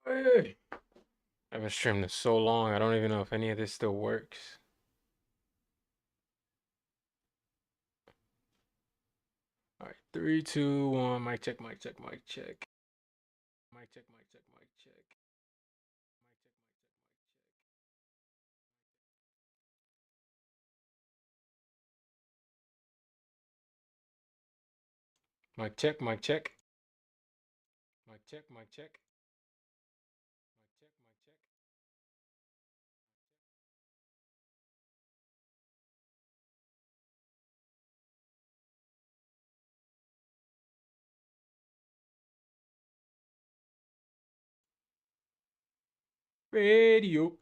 Hey. I haven't streamed this so long, I don't even know if any of this still works. Alright, three, two, one, mic check, mic check, mic check. Mic check, mic check, mic check. Mic check, mic check. Mic check, mic check. Mic check, mic check. Radio.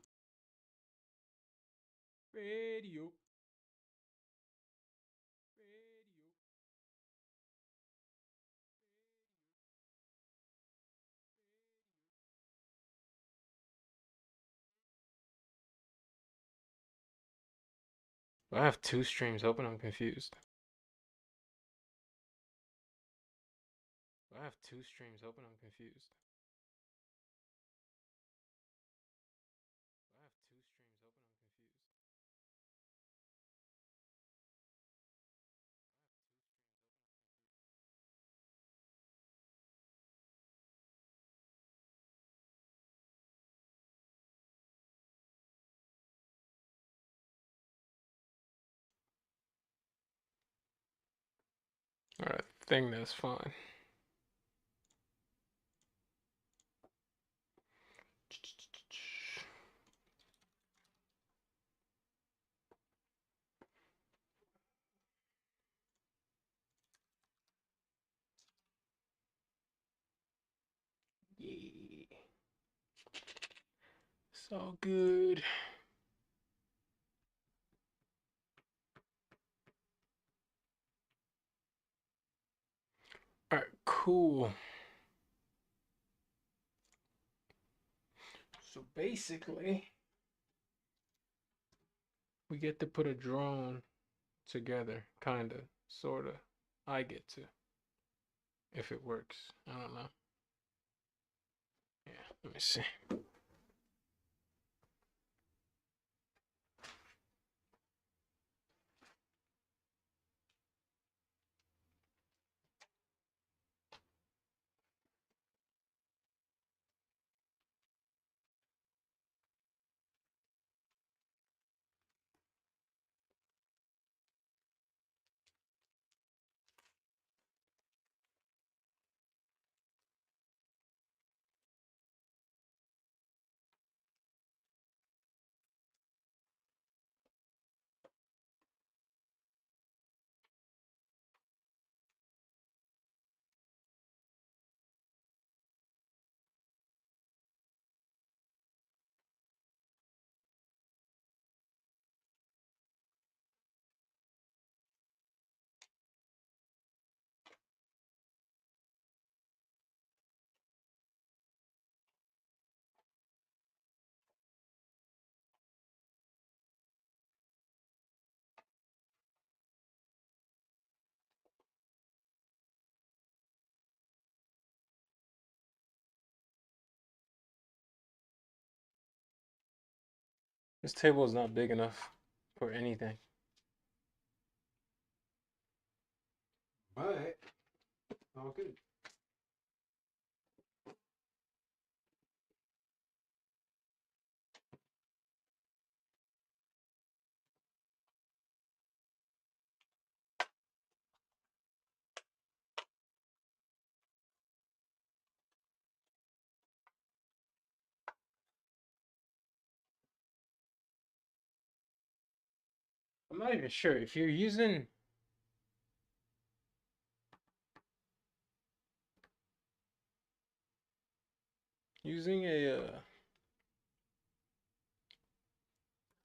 Radio. Radio. Do I have two streams open? I'm confused. Do I have two streams open? I'm confused. Do I have two streams open? I'm confused. Alright, I think that's fine. Yeah. It's all good. All right, cool. So basically, we get to put a drone together, kinda, sorta. I get to, if it works. I don't know. Yeah, let me see. This table is not big enough for anything. But, all good. I'm not even sure if you're using a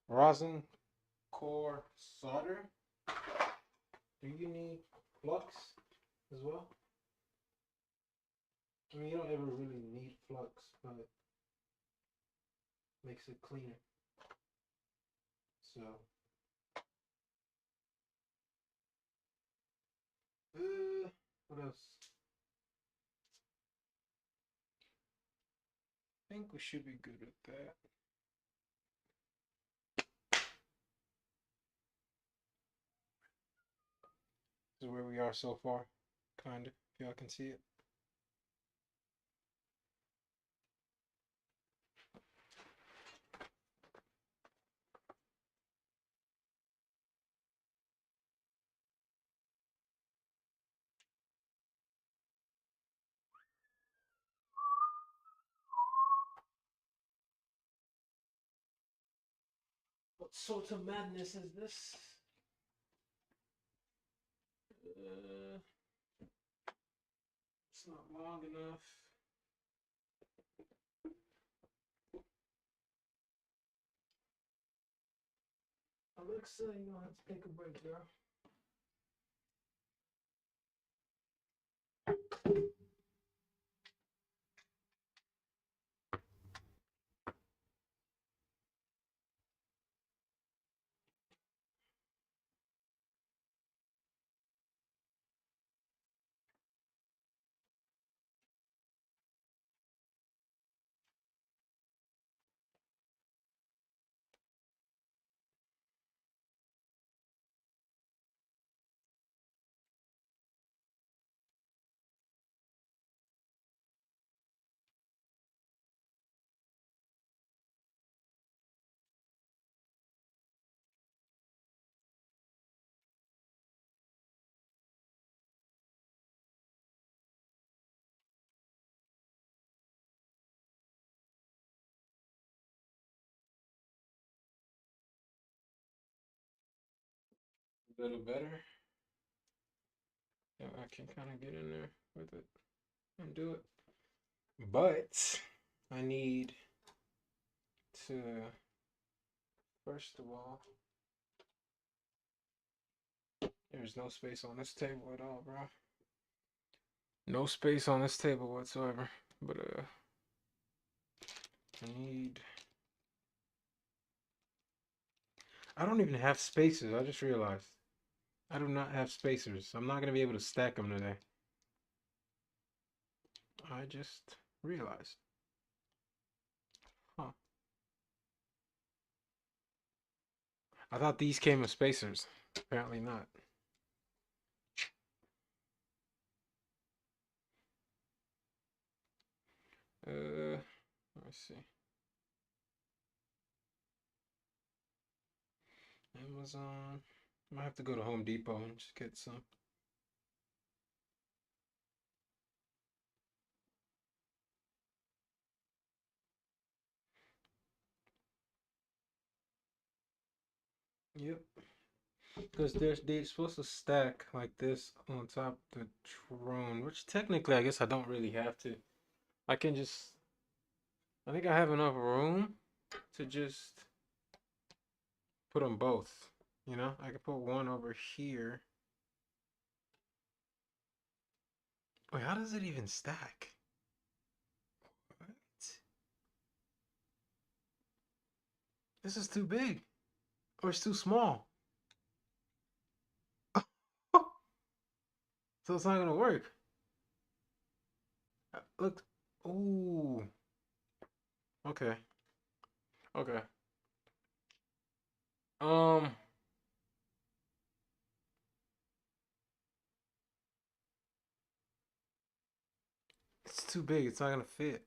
rosin core solder. Do you need flux as well? I mean, you don't ever really need flux, but it makes it cleaner. So, what else? think we should be good with that. This is where we are so far, kind of, if y'all can see it. What sort of madness is this? It's not long enough. Alexa, you don't have to take a break, girl. A little better. Yeah, I can kind of get in there with it and do it. But I need to, first of all, there's no space on this table at all, bro. No space on this table whatsoever. But I don't even have spacers. I just realized. I do not have spacers. I'm not gonna be able to stack them today. I just realized. Huh. I thought these came with spacers. Apparently not. Let's see. Amazon. I might have to go to Home Depot and just get some. Yep. Because they're supposed to stack like this on top of the drone, which technically I guess I don't really have to. I can just, I think I have enough room to just put them both. You know, I could put one over here. Wait, how does it even stack? What? This is too big. Or it's too small. So it's not gonna work. Look. Ooh. Okay. Okay. Um. It's too big. It's not gonna fit.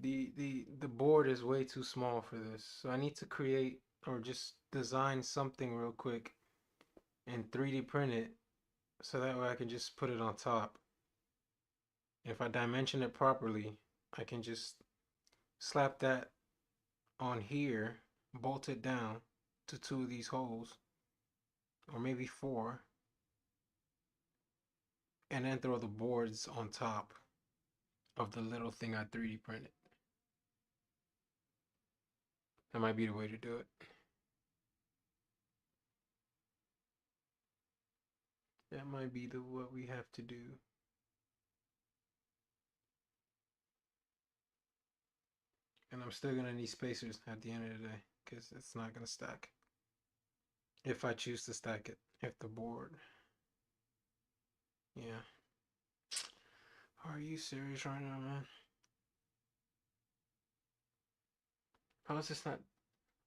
The board is way too small for this. So I need to create or just design something real quick and 3D print it so that way I can just put it on top. If I dimension it properly, I can just slap that on here, bolt it down to two of these holes, or maybe four, and then throw the boards on top of the little thing I 3D printed. That might be the way to do it. That might be what we have to do. And I'm still gonna need spacers at the end of the day because it's not gonna stack. If I choose to stack it, if the board, yeah. Are you serious right now, man? How is this not?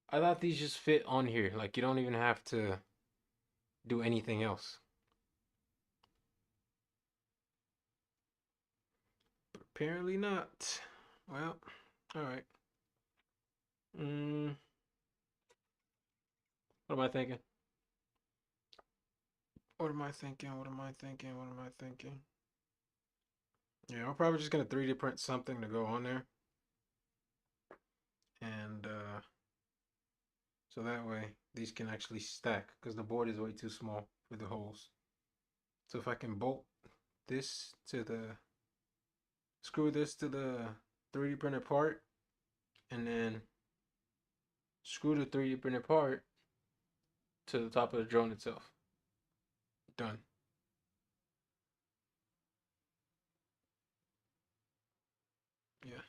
I thought these just fit on here. Like you don't even have to do anything else. But apparently not. Well, all right. What am I thinking? What am I thinking? What am I thinking? What am I thinking? Yeah, I'm probably just gonna 3D print something to go on there, and so that way these can actually stack because the board is way too small for the holes. So if I can bolt this to the screw this to the 3D printed part, and then screw the 3D printed part to the top of the drone itself. Done. Yeah.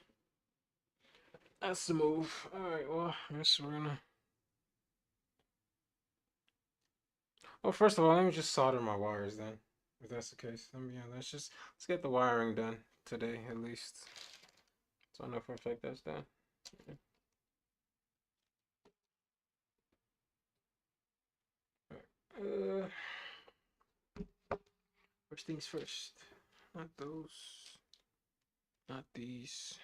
That's the move. Alright, well, I guess we're gonna. Well, first of all, let me just solder my wires then. If that's the case. Yeah, let's get the wiring done today at least. So I know for a fact that's done. Uh, first things first. Not those. Not these.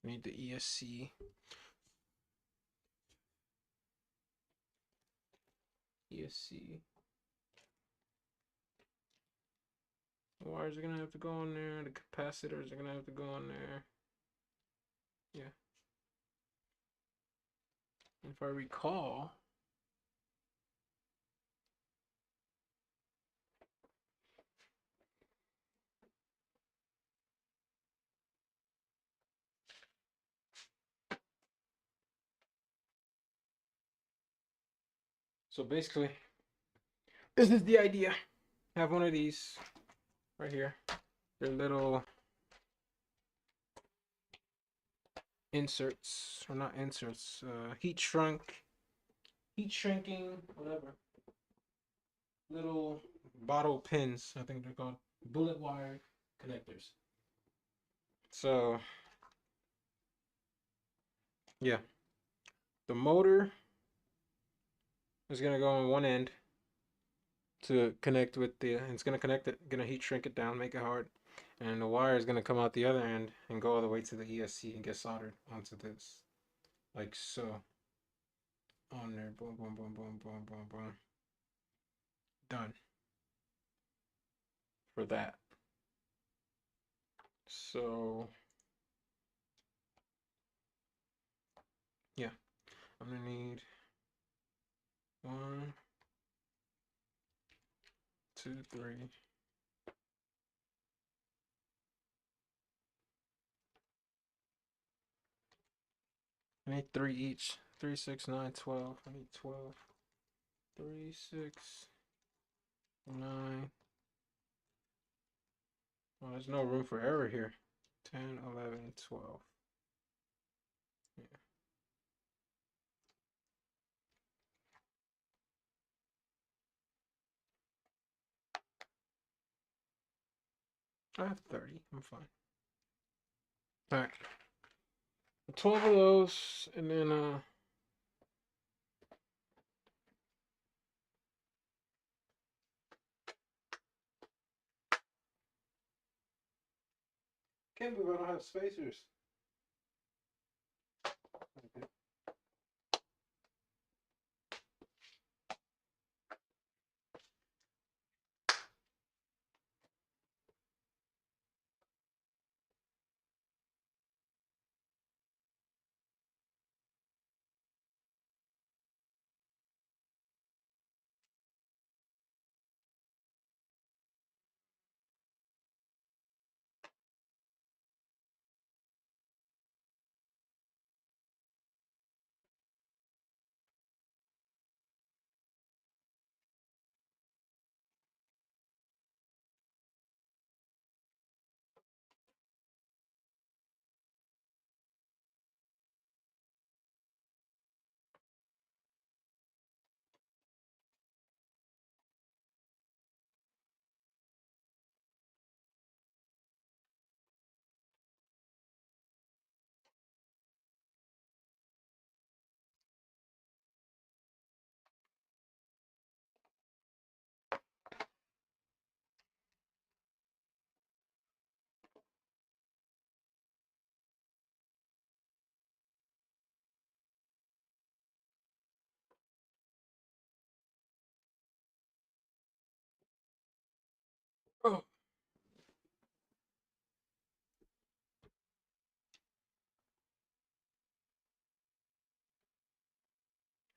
Need the ESC. ESC. The wires are gonna have to go on there. The capacitors are gonna have to go on there. Yeah. If I recall, so basically, this is the idea. Have one of these right here. They're little inserts, or not inserts, heat shrinking, whatever. Little bottle pins, I think they're called bullet wire connectors. So, yeah, the motor is gonna go on one end to connect with the, it's gonna connect it, gonna heat shrink it down, make it hard, and the wire is gonna come out the other end and go all the way to the ESC and get soldered onto this, like so. On there, boom, boom, boom, boom, boom, boom, boom. Done for that. So yeah, I'm gonna need 1, 2, 3. I need 3 each. 3, 6, 9, 12. I need 12. 3, 6, 9. Oh, there's no room for error here. 10, 11, 12. Yeah. I have 30. I'm fine. All right. 12 of those, and then can't believe I don't have spacers. Okay.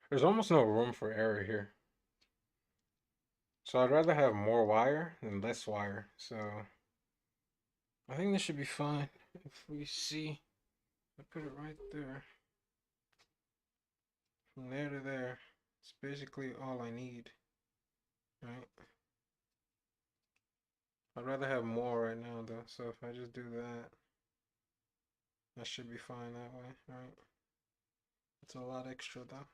There's almost no room for error here. So I'd rather have more wire than less wire. So I think this should be fine. If we see, I put it right there. From there to there, it's basically all I need, right? I'd rather have more right now though. So if I just do that, that should be fine that way, right? It's a lot extra though.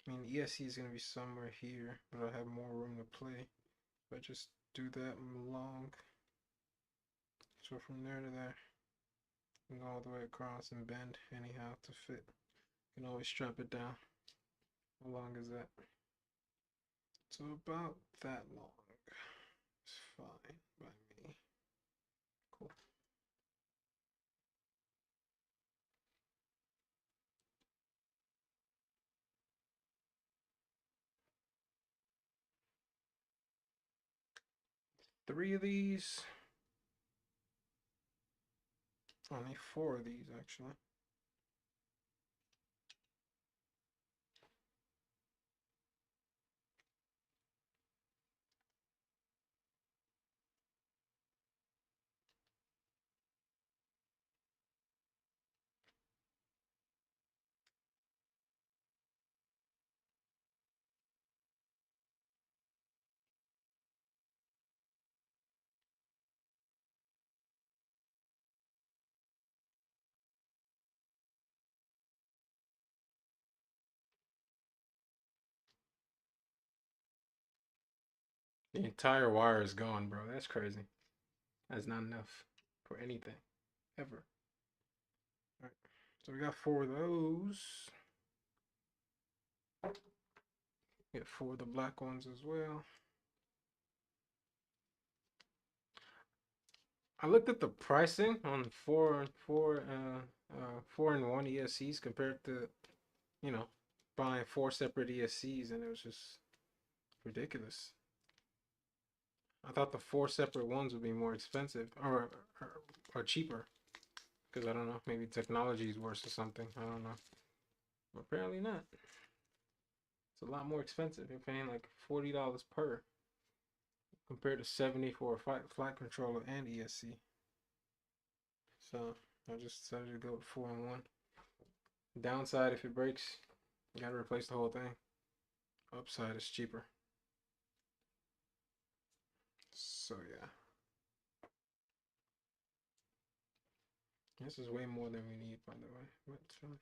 I mean, ESC is going to be somewhere here, but I have more room to play. If I just do that long, so from there to there, and go all the way across and bend anyhow to fit. You can always strap it down. How long is that? So about that long. It's fine by me. Cool. Three of these. Only four of these actually. The entire wire is gone, bro. That's crazy. That's not enough for anything, ever. Alright, so we got four of those. Get four of the black ones as well. I looked at the pricing on four and one ESCs compared to, you know, buying four separate ESCs, and it was just ridiculous. I thought the four separate ones would be more expensive or cheaper, because I don't know, maybe technology is worse or something. I don't know. Apparently not. It's a lot more expensive. You're paying like $40 per compared to 70 for a flight controller and ESC. So I just decided to go with four and one. Downside, if it breaks, you gotta replace the whole thing. Upside is cheaper. So yeah. This is way more than we need, by the way. But like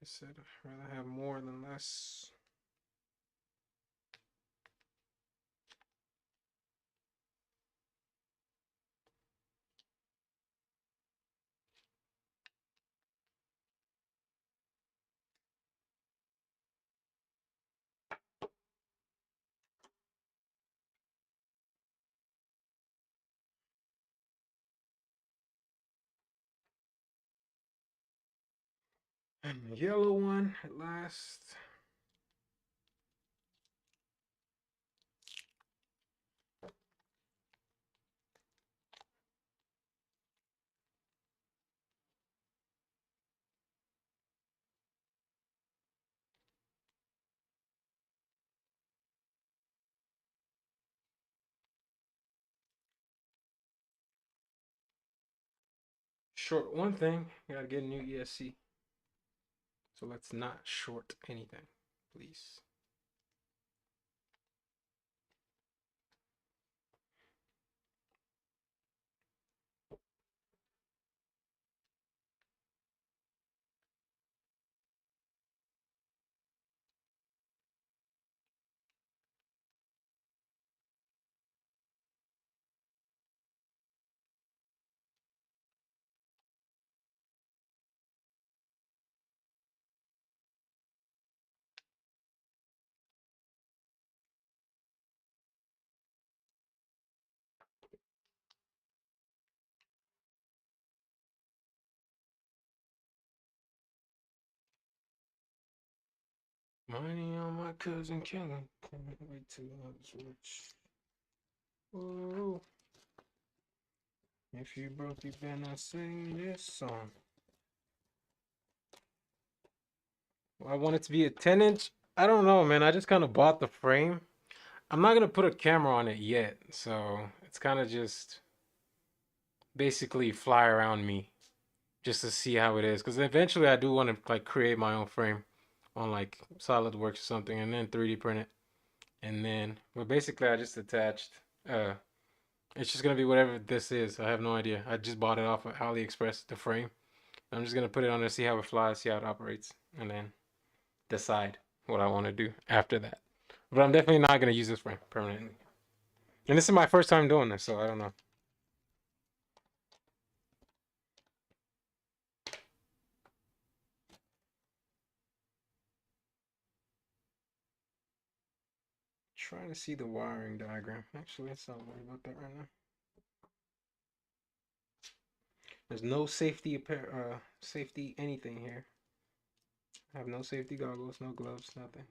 I said, I'd rather have more than less. And the yellow one at last. Short one thing, you gotta get a new ESC. So let's not short anything, please. Money on my cousin Kevin. Can't wait till I was rich. Whoa. If you broke, you better not sing this song. I want it to be a 10-inch. I don't know, man. I just kind of bought the frame. I'm not gonna put a camera on it yet, so it's kind of just basically fly around me just to see how it is. Because eventually I do want to like create my own frame on like SolidWorks or something, and then 3D print it, and then but basically I just attached. Uh, it's just gonna be whatever this is. I have no idea. I just bought it off of AliExpress, the frame. I'm just gonna put it on there, see how it flies, see how it operates, and then decide what I want to do after that. But I'm definitely not gonna use this frame permanently. And this is my first time doing this, so I don't know. Trying to see the wiring diagram. Actually, let's not worry about that right now. There's no safety anything here. I have no safety goggles, no gloves, nothing.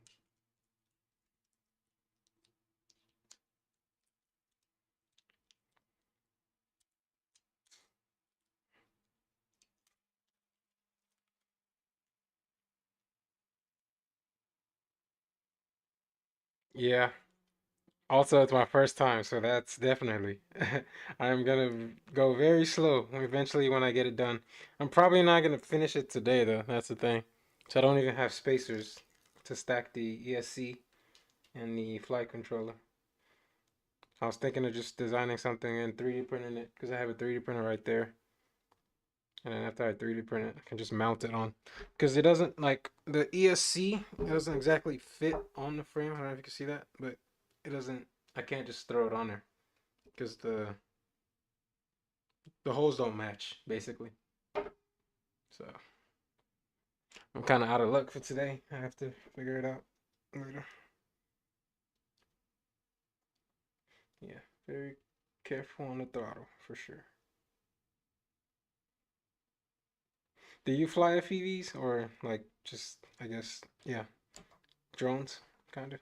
Yeah. Also, it's my first time, so that's definitely. I'm gonna go very slow eventually when I get it done. I'm probably not gonna finish it today though. That's the thing. So I don't even have spacers to stack the ESC and the flight controller. I was thinking of just designing something and 3D printing it because I have a 3D printer right there. And then after I 3D print it, I can just mount it on. Because it doesn't, like, the ESC, it doesn't exactly fit on the frame. I don't know if you can see that, but it doesn't, I can't just throw it on there. Because the holes don't match, basically. So, I'm kind of out of luck for today. I have to figure it out later. Yeah, very careful on the throttle, for sure. Do you fly FEVs or like just I guess yeah drones kind of?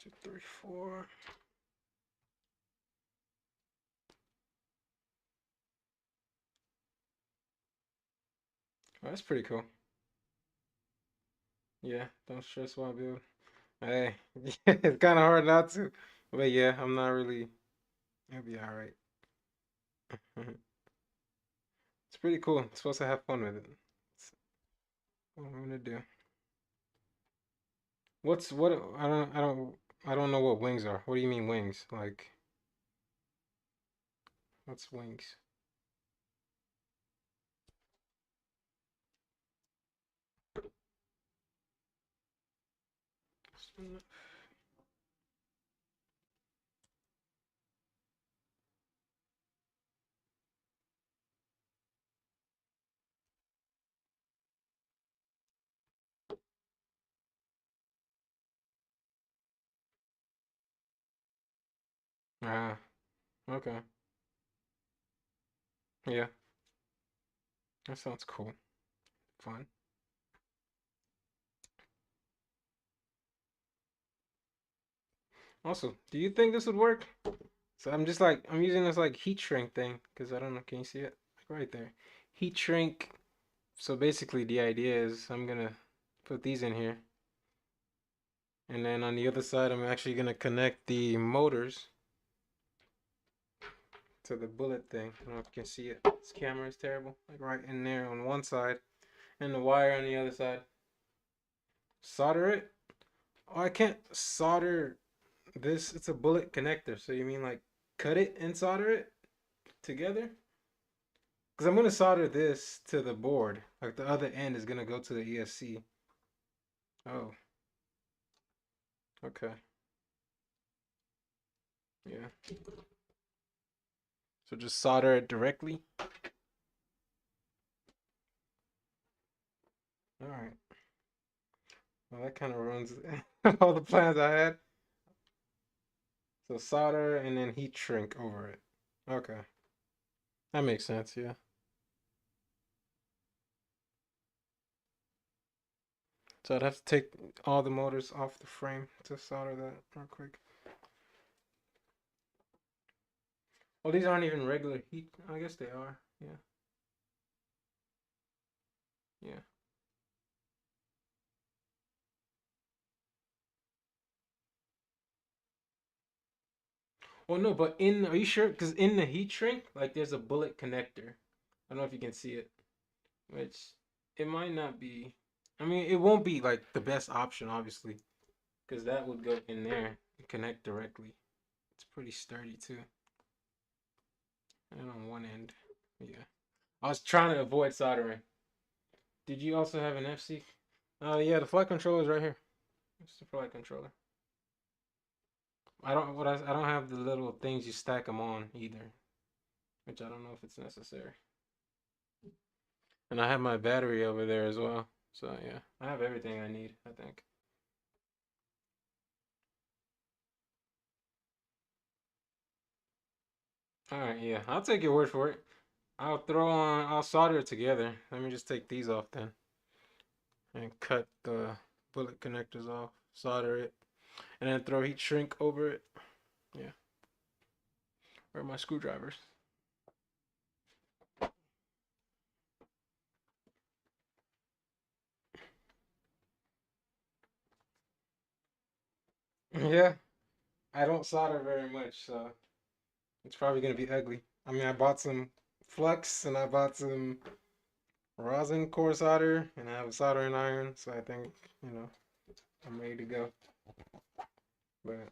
2, 3, 4. Oh, that's pretty cool. Yeah, don't stress while building. Hey, it's kind of hard not to, but yeah, I'm not really. It'll be all right. It's pretty cool. I'm supposed to have fun with it. That's what I'm gonna do. What's what? I don't know what wings are. What do you mean wings? Like what's wings? Ah, okay. Yeah, that sounds cool. Fun. Also, do you think this would work? So I'm just like I'm using this like heat shrink thing because I don't know. Can you see it? Like right there. Heat shrink. So basically, the idea is I'm gonna put these in here, and then on the other side, I'm actually gonna connect the motors to the bullet thing. I don't know if you can see it. This camera is terrible. Like right in there on one side, and the wire on the other side. Solder it. Oh, I can't solder this. It's a bullet connector. So you mean like cut it and solder it together? Because I'm gonna solder this to the board. Like the other end is gonna go to the ESC. Oh, okay. Yeah. So just solder it directly. All right. Well, that kind of ruins all the plans I had. So solder and then heat shrink over it. Okay. That makes sense, yeah. So I'd have to take all the motors off the frame to solder that real quick. Well, these aren't even regular heat. I guess they are. Yeah. Yeah. Well, no, but are you sure? Because in the heat shrink, like there's a bullet connector. I don't know if you can see it, which it might not be. I mean, it won't be like the best option, obviously, because that would go in there and connect directly. It's pretty sturdy too. And on one end, yeah. I was trying to avoid soldering. Did you also have an FC? Oh yeah, the flight controller is right here. It's the flight controller. I don't have the little things you stack them on either, which I don't know if it's necessary. And I have my battery over there as well. So yeah, I have everything I need, I think. All right, yeah, I'll take your word for it. I'll solder it together. Let me just take these off then and cut the bullet connectors off, solder it, and then throw heat shrink over it. Yeah. Where are my screwdrivers? Yeah, I don't solder very much, so it's probably gonna be ugly. I mean, I bought some flux and I bought some rosin core solder, and I have a soldering iron, so I think I'm ready to go. But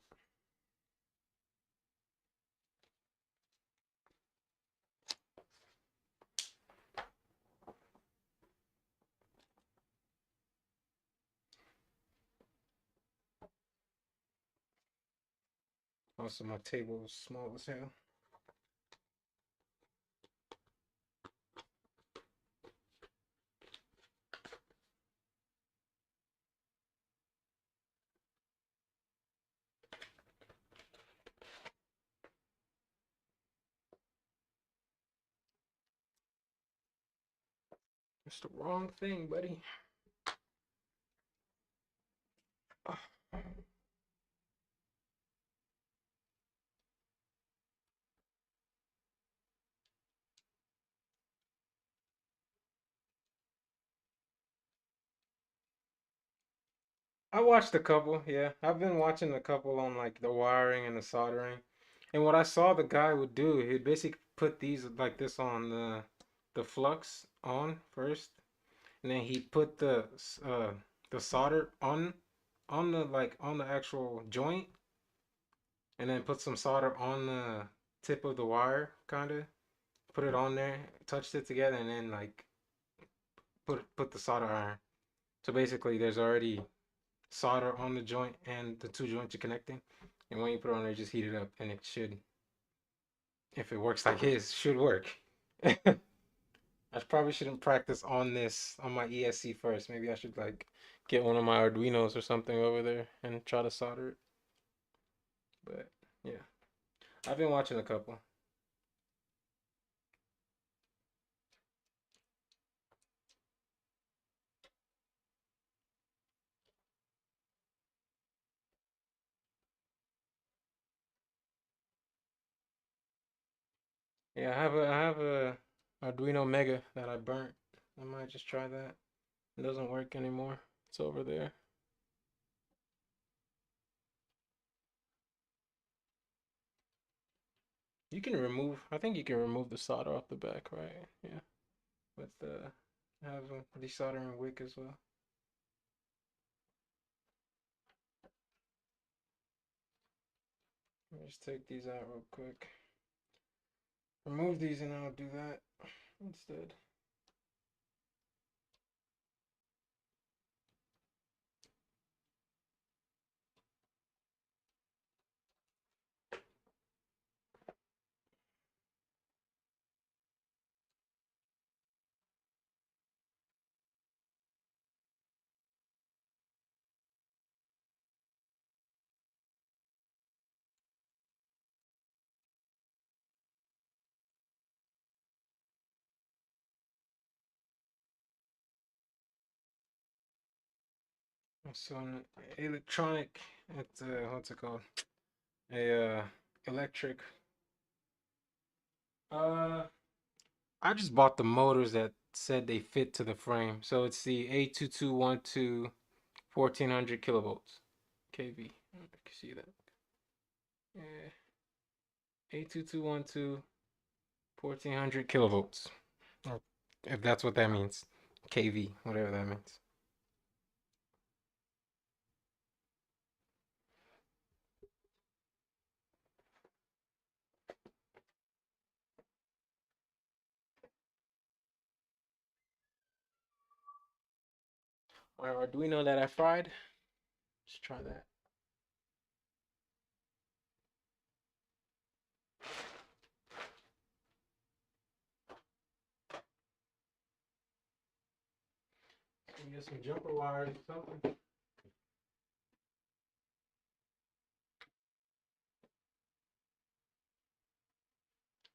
also, my table is small as hell. It's the wrong thing, buddy. I watched a couple, yeah. I've been watching a couple on like the wiring and the soldering. And what I saw the guy would do, he'd basically put these like this on the flux on first, and then he put the solder on the like on the actual joint, and then put some solder on the tip of the wire, kind of put it on there, touched it together, and then like put the solder iron. So basically, there's already solder on the joint and the two joints are connecting. And when you put it on there, just heat it up, and it should, if it works like his, should work. I probably shouldn't practice on this on my ESC first. Maybe I should like get one of my Arduinos or something over there and try to solder it. But yeah, I've been watching a couple. Yeah, I have a Arduino Mega that I burnt. I might just try that. It doesn't work anymore. It's over there. You can remove. I think you can remove the solder off the back, right? Yeah. With the I have a desoldering wick as well. Let me just take these out real quick. Remove these and I'll do that instead. So an electronic, it's what's it called? A electric. Uh, I just bought the motors that said they fit to the frame. So it's the A2212 1400 kilovolts kV. I don't know if you can see that. Yeah, A2212 1400 kilovolts. Or if that's what that means. kV, whatever that means. My Arduino that I fried. Let's try that. Get some jumper wires or something.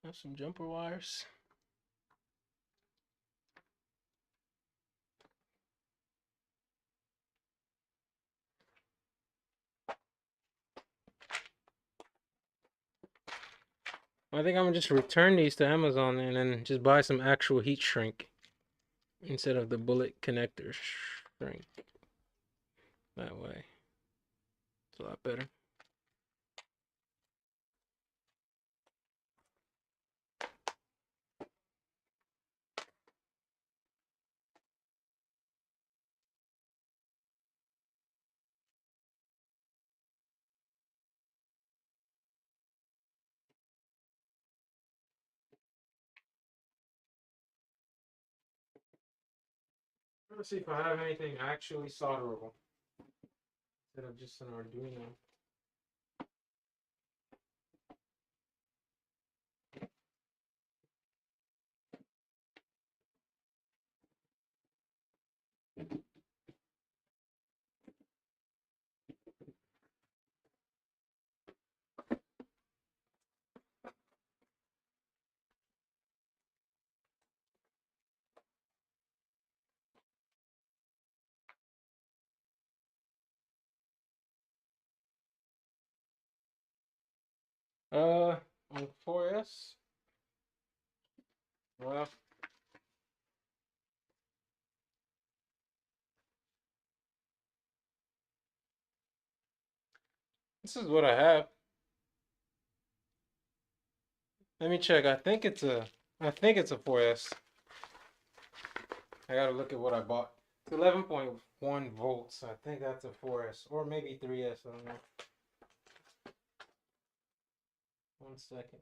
Have some jumper wires. I think I'm gonna just return these to Amazon and then just buy some actual heat shrink instead of the bullet connector shrink. That way, it's a lot better. Let's see if I have anything actually solderable instead of just an Arduino. On 4S. Well, this is what I have. Let me check. I think it's a 4S. I gotta look at what I bought. It's 11.1 volts. I think that's a 4S or maybe 3S. I don't know. 1 second.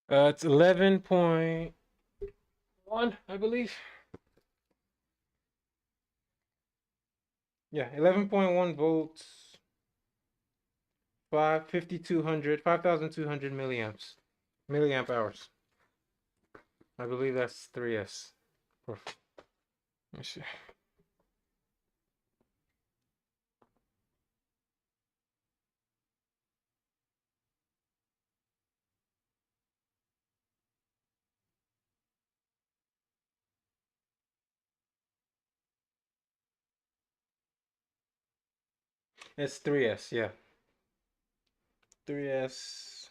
It's 11.1, I believe. Yeah, 11.1 volts, 5,200 milliamp hours. I believe that's 3S. Let me see. It's 3S, yeah. 3S,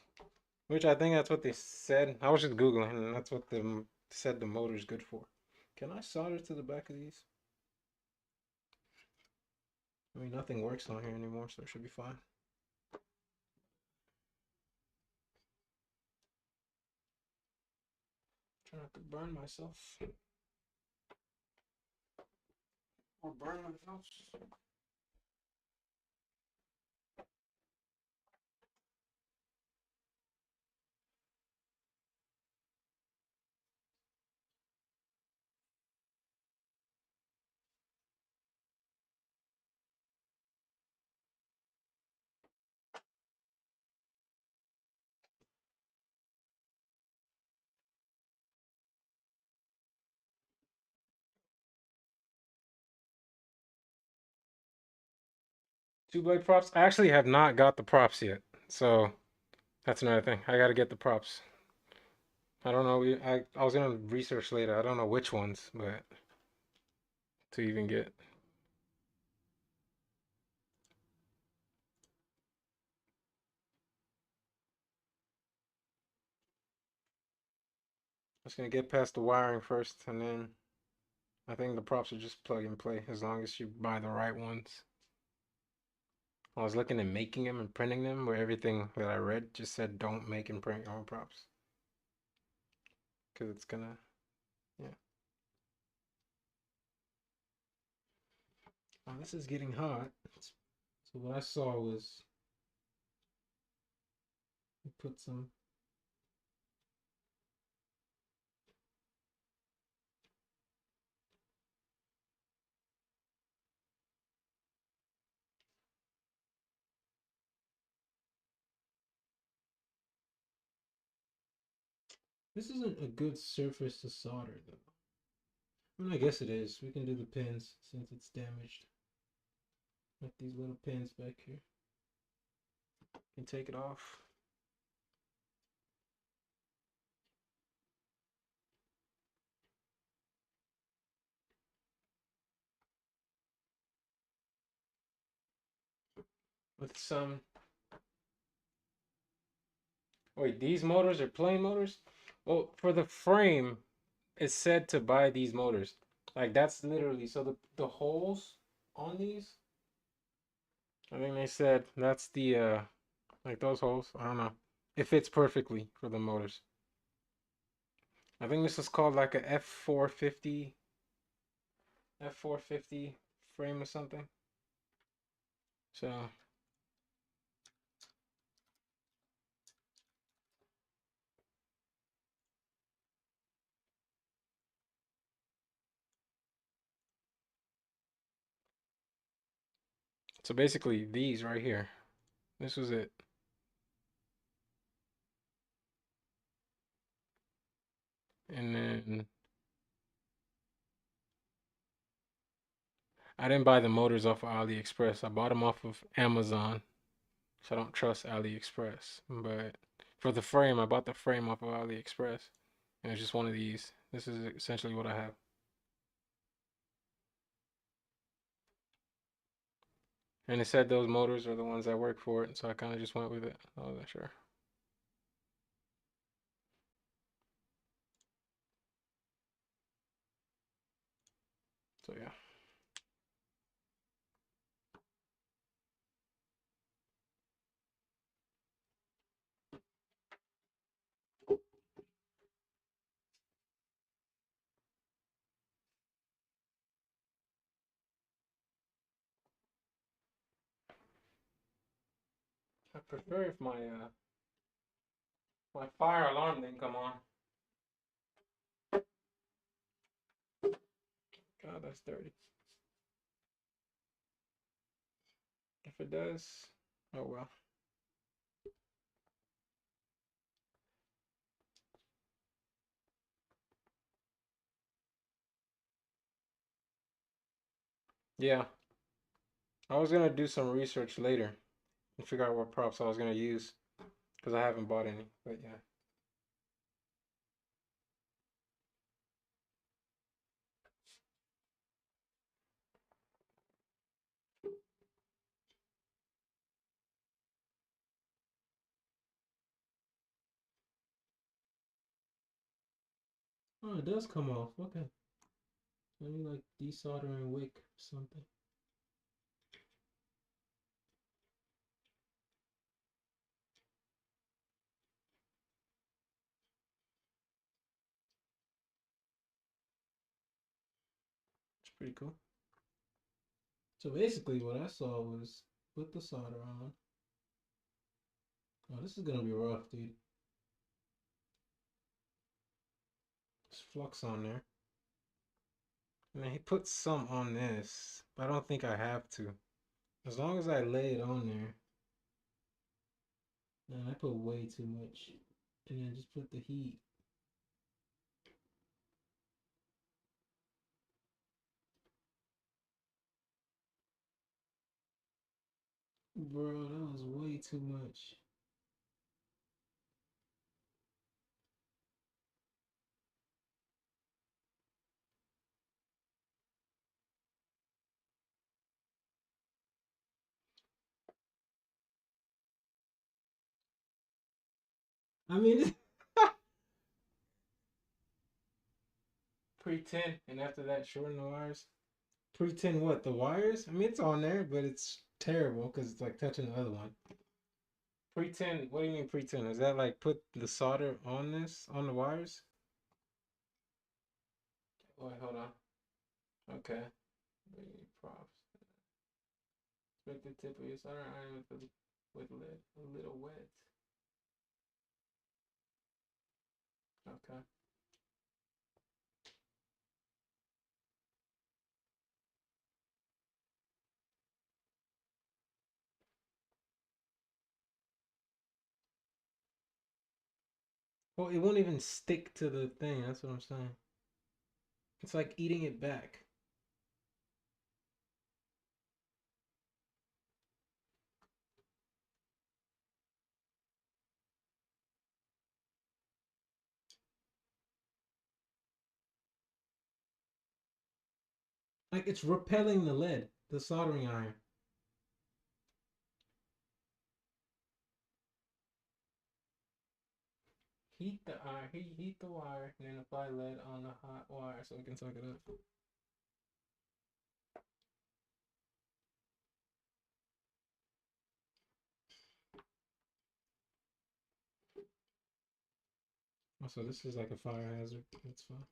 which I think that's what they said. I was just Googling, and that's what they said the motor's good for. Can I solder to the back of these? I mean, nothing works on here anymore, so it should be fine. Try not to burn myself. Or burn myself. Two blade props. I actually have not got the props yet, so that's another thing. I gotta get the props. I don't know. I was gonna research later. I don't know which ones, but to even get. I'm just gonna get past the wiring first, and then I think the props are just plug and play as long as you buy the right ones. I was looking at making them and printing them, where everything that I read just said don't make and print your own props because it's gonna, yeah. Oh, this is getting hot. So what I saw was you put some. This isn't a good surface to solder though. I mean, I guess it is. We can do the pins since it's damaged. Like these little pins back here. You can take it off. With some. Wait, these motors are plain motors? Well, for the frame, it's said to buy these motors. Like that's literally so the holes on these. I think they said that's the like those holes. I don't know. It fits perfectly for the motors. I think this is called like a F450 frame or something. So so basically these right here. This was it. And then I didn't buy the motors off of AliExpress. I bought them off of Amazon. So I don't trust AliExpress. But for the frame, I bought the frame off of AliExpress. And it's just one of these. This is essentially what I have. And it said those motors are the ones that work for it, so I kind of just went with it. I wasn't sure. So yeah. I prefer if my fire alarm didn't come on. God, that's dirty. If it does, oh well. Yeah, I was gonna do some research later and figure out what props I was gonna use because I haven't bought any. But yeah. Oh, it does come off. Okay. Let me like desolder and wick something. It's pretty cool. So basically, what I saw was put the solder on. Oh, this is gonna be rough, dude. There's flux on there. I mean, he put some on this, but I don't think I have to. As long as I lay it on there. Man, I put way too much. And then just put the heat. Bro, that was way too much. I mean, pre-10, and after that, shorten the wires. Pre-10 what? The wires? I mean, it's on there, but it's terrible because it's like touching the other one. Pre-10, what do you mean pre-10? Is that like put the solder on this, on the wires? Wait, hold on. Okay. Props. Make the tip of your solder iron with lead a little wet. Okay. Well, it won't even stick to the thing. That's what I'm saying. It's like eating it back. Like it's repelling the lead, the soldering iron. Heat the iron, heat the wire, and then apply lead on the hot wire so we can suck it up. Oh, so this is like a fire hazard. That's fine.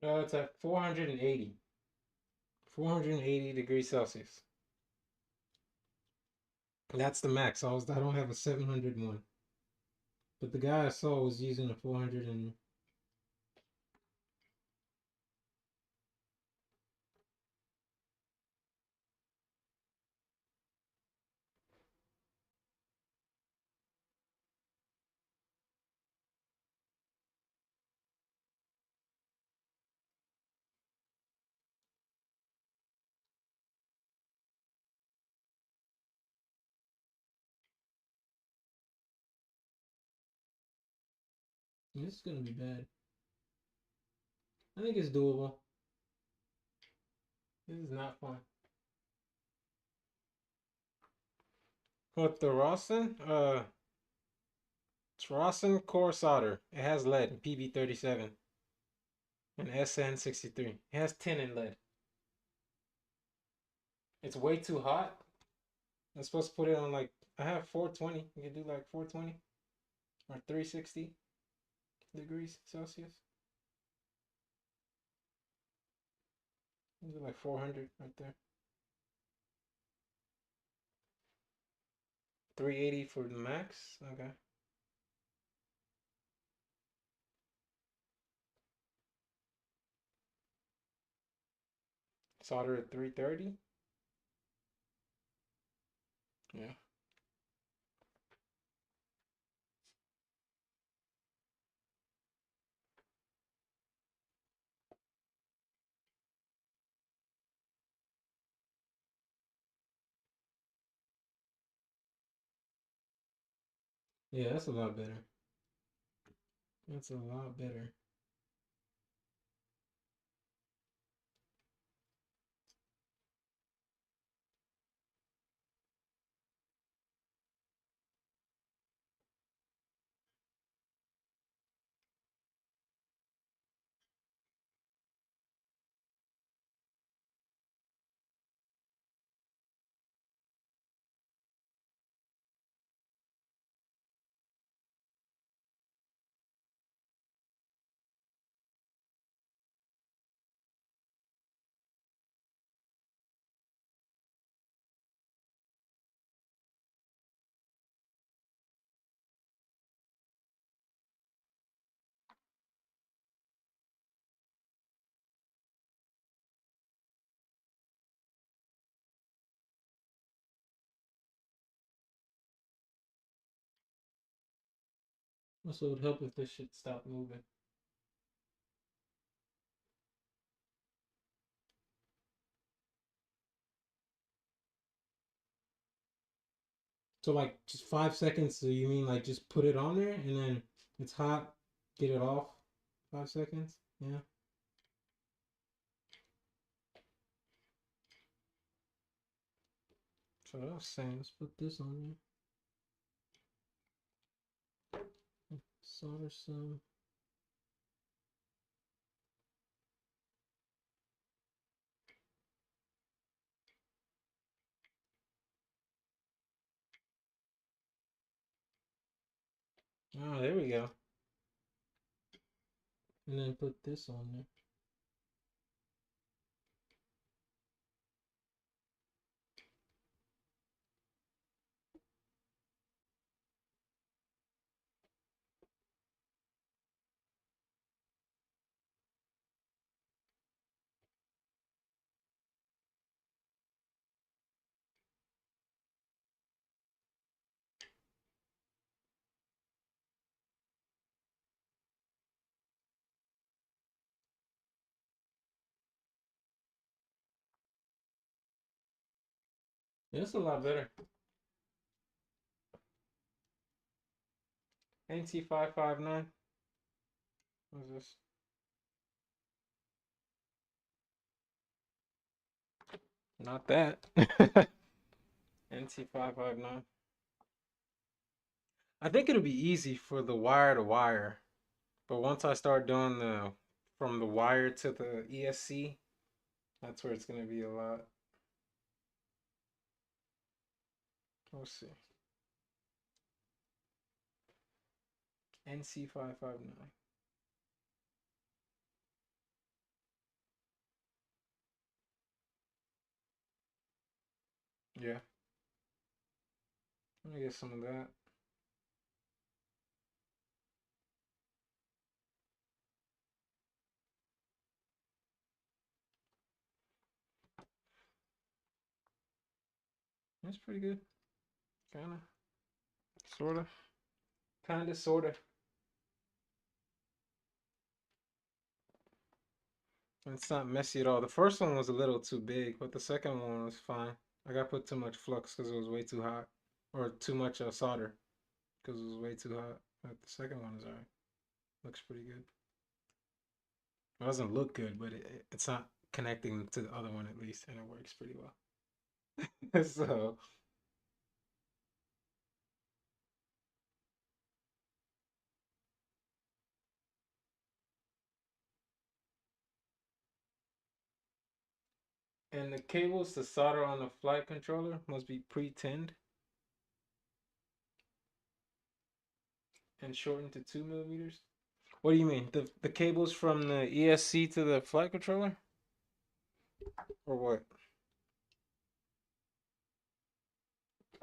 It's at 480. 480 degrees Celsius. That's the max. I don't have a 701. But the guy I saw was using a 400 and this is gonna be bad. I think it's doable. This is not fun. What the Rawson? It's Rawson core solder. It has lead, PB37 and SN63. It has tin in lead. It's way too hot. I'm supposed to put it on like I have 420. You can do like 420 or 360 degrees Celsius. You do like 400 right there. 380 for the max. Okay. Solder at 330. Yeah. Yeah, that's a lot better. That's a lot better. Also, it would help if this shit stopped moving. So like just 5 seconds. So you mean like just put it on there and then it's hot, get it off. 5 seconds. Yeah. So what I was saying, let's put this on there. Solder some. Oh, there we go. And then put this on there. Yeah, that's a lot better. NT559. What's this? Not that. NT559. I think it'll be easy for the wire to wire, but once I start doing the from the wire to the ESC, that's where it's gonna be a lot. Let's see. NC559. Yeah. Let me get some of that. That's pretty good. Kinda. Sorta. Kinda, sorta. It's not messy at all. The first one was a little too big, but the second one was fine. I got put too much flux because it was way too hot, or too much solder because it was way too hot. But the second one is alright. Looks pretty good. It doesn't look good, but it's not connecting to the other one at least, and it works pretty well. So, and the cables to solder on the flight controller must be pre-tinned and shortened to 2 millimeters. What do you mean? The cables from the ESC to the flight controller, or what?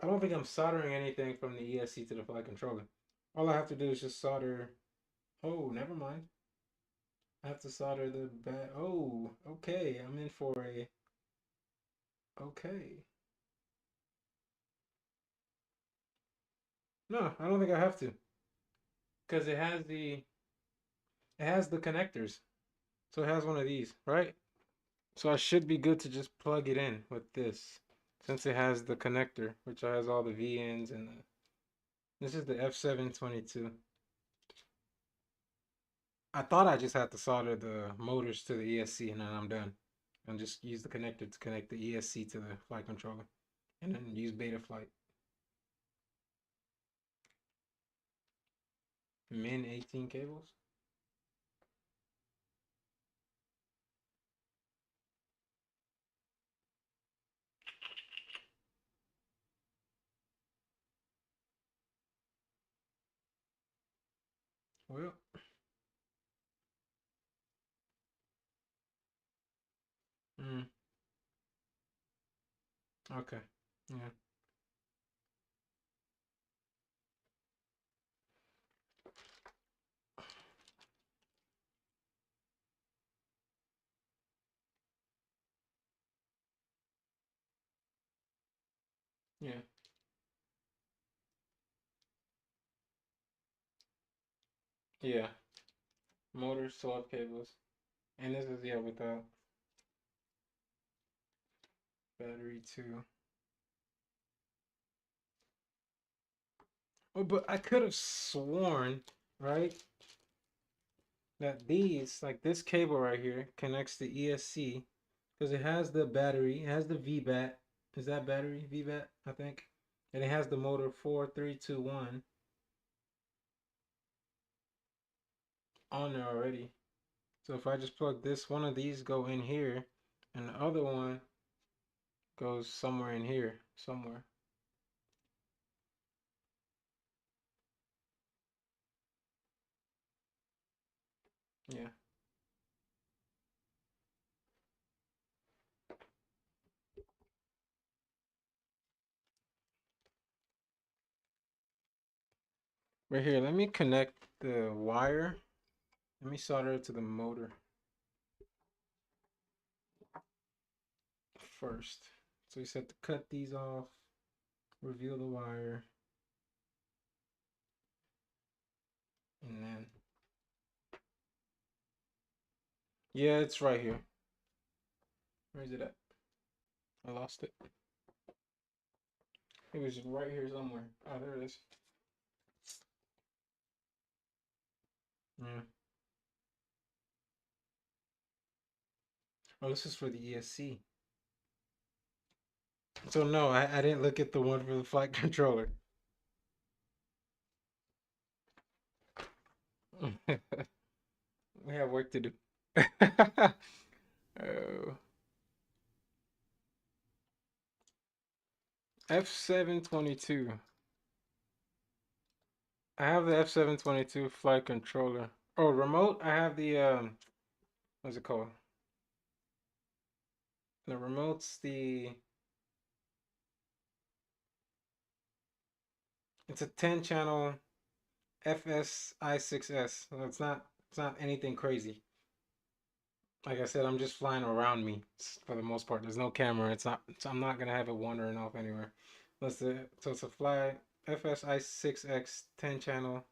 I don't think I'm soldering anything from the ESC to the flight controller. All I have to do is just solder. Oh, never mind. I have to solder the back. Oh, okay. I'm in for a. Okay. No, I don't think I have to, because it has the connectors. So it has one of these, right? So I should be good to just plug it in with this, since it has the connector, which has all the VNs and the. This is the F722. I thought I just had to solder the motors to the ESC and then I'm done. And just use the connector to connect the ESC to the flight controller. And then use Betaflight. Min 18 cables. Well, mm, okay. Yeah. Yeah. Yeah, motor swap cables. And this is, yeah, without battery too. Oh, but I could have sworn, right, that these, like this cable right here, connects to ESC because it has the battery, it has the VBAT. Is that battery? VBAT, I think. And it has the motor 4321 on there already. So if I just plug this, one of these go in here, and the other one goes somewhere in here, somewhere. Yeah. Right here, let me connect the wire. Let me solder it to the motor first. So you said to cut these off, reveal the wire, and then, yeah, it's right here. Where is it at? I lost it. It was right here somewhere. Oh, there it is. Yeah. Oh, this is for the ESC. So no, I didn't look at the one for the flight controller. We have work to do. Oh. F722. I have the F722 flight controller. Oh, remote? I have the what's it called? The remote's it's a 10 channel FSI6S. So it's not anything crazy. Like I said, I'm just flying around me for the most part. There's no camera. I'm not gonna have it wandering off anywhere. So it's a fly FSI6X 10 channel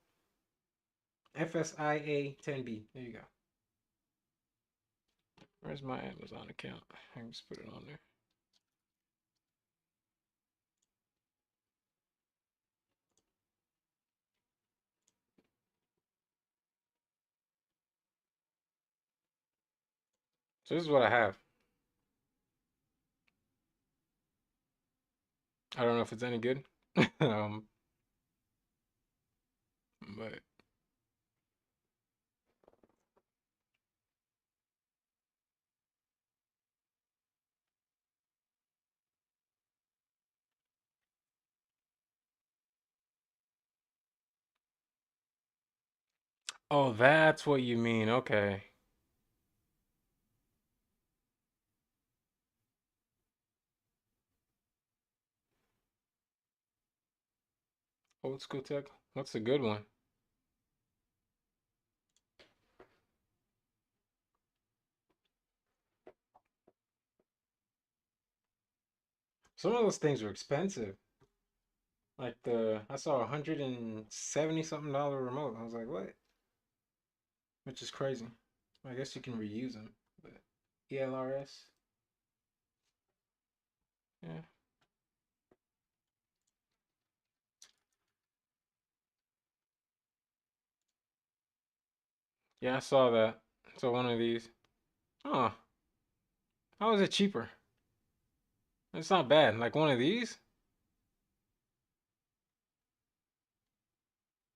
FSIA 10B. There you go. Where's my Amazon account? I can just put it on there. So this is what I have. I don't know if it's any good. um, but oh, that's what you mean. Okay. Old school tech. What's a good one? Some of those things are expensive. Like I saw $170 something remote. I was like, what? Which is crazy. I guess you can reuse them. But ELRS, yeah, yeah, I saw that. So one of these. Oh, how is it cheaper? It's not bad. Like one of these.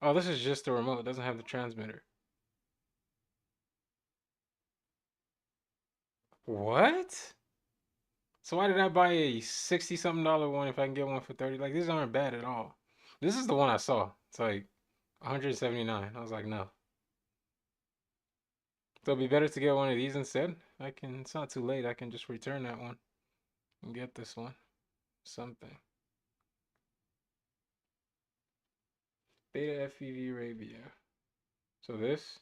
Oh, this is just the remote. It doesn't have the transmitter. What? So why did I buy a 60 something one if I can get one for 30? Like these aren't bad at all. This is the one I saw. It's like 179. I was like, no. So it'd be better to get one of these instead. It's not too late. I can just return that one and get this one. Something. Beta FPV Arabia. So this.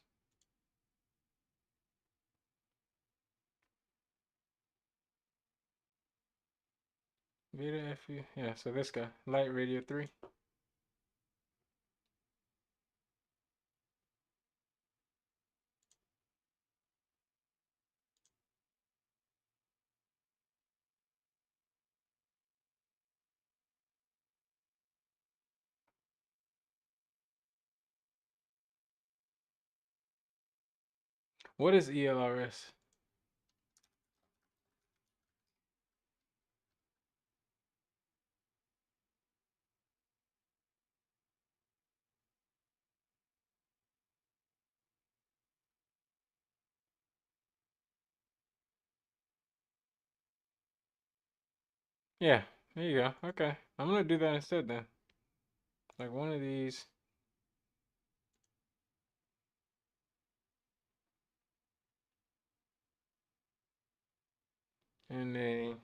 Beta FPV. Yeah, so this guy. Light Radio 3. What is ELRS? Yeah, there you go. Okay. I'm gonna do that instead then. Like one of these. And a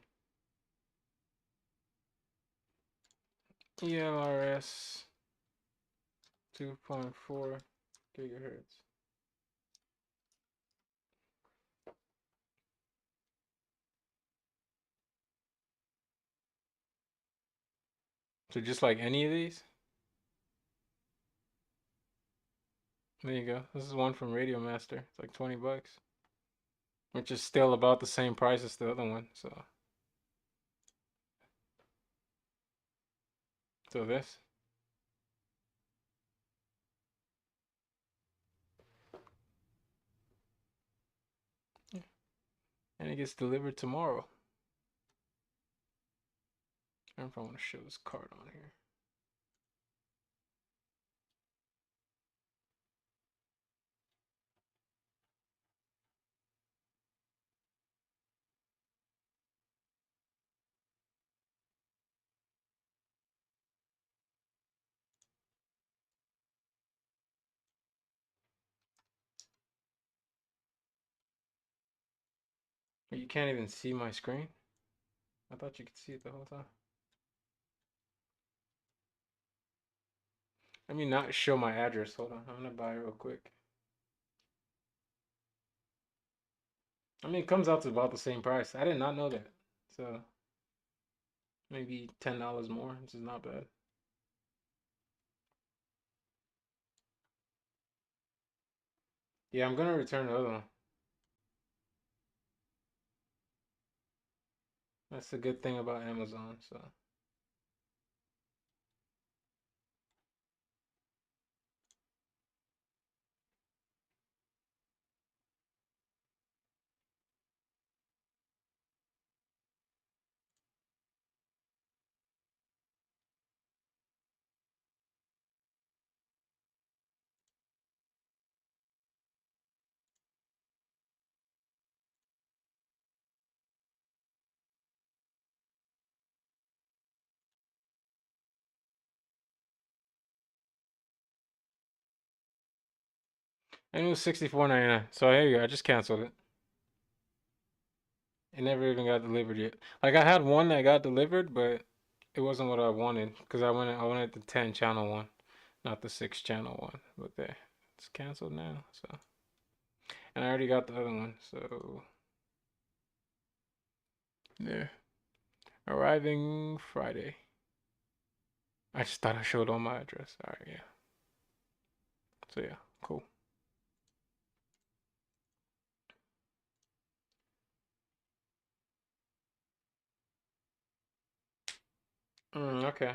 ELRS 2.4 gigahertz. So just like any of these? There you go. This is one from Radio Master. It's like 20 bucks, which is still about the same price as the other one. So this, yeah. And it gets delivered tomorrow. I don't know if I want to show this card on here. You can't even see my screen. I thought you could see it the whole time. Let me not show my address. Hold on. I'm gonna buy it real quick. I mean, it comes out to about the same price. I did not know that. So maybe $10 more, which is not bad. Yeah, I'm gonna return the other one. That's the good thing about Amazon. So and it was 64.99. So here you go. I just canceled it. It never even got delivered yet. Like I had one that got delivered, but it wasn't what I wanted because I wanted the 10 channel one, not the 6 channel one. But there, it's canceled now. So and I already got the other one. So there, arriving Friday. I just thought I showed all my address. All right, yeah. So yeah, cool. Okay.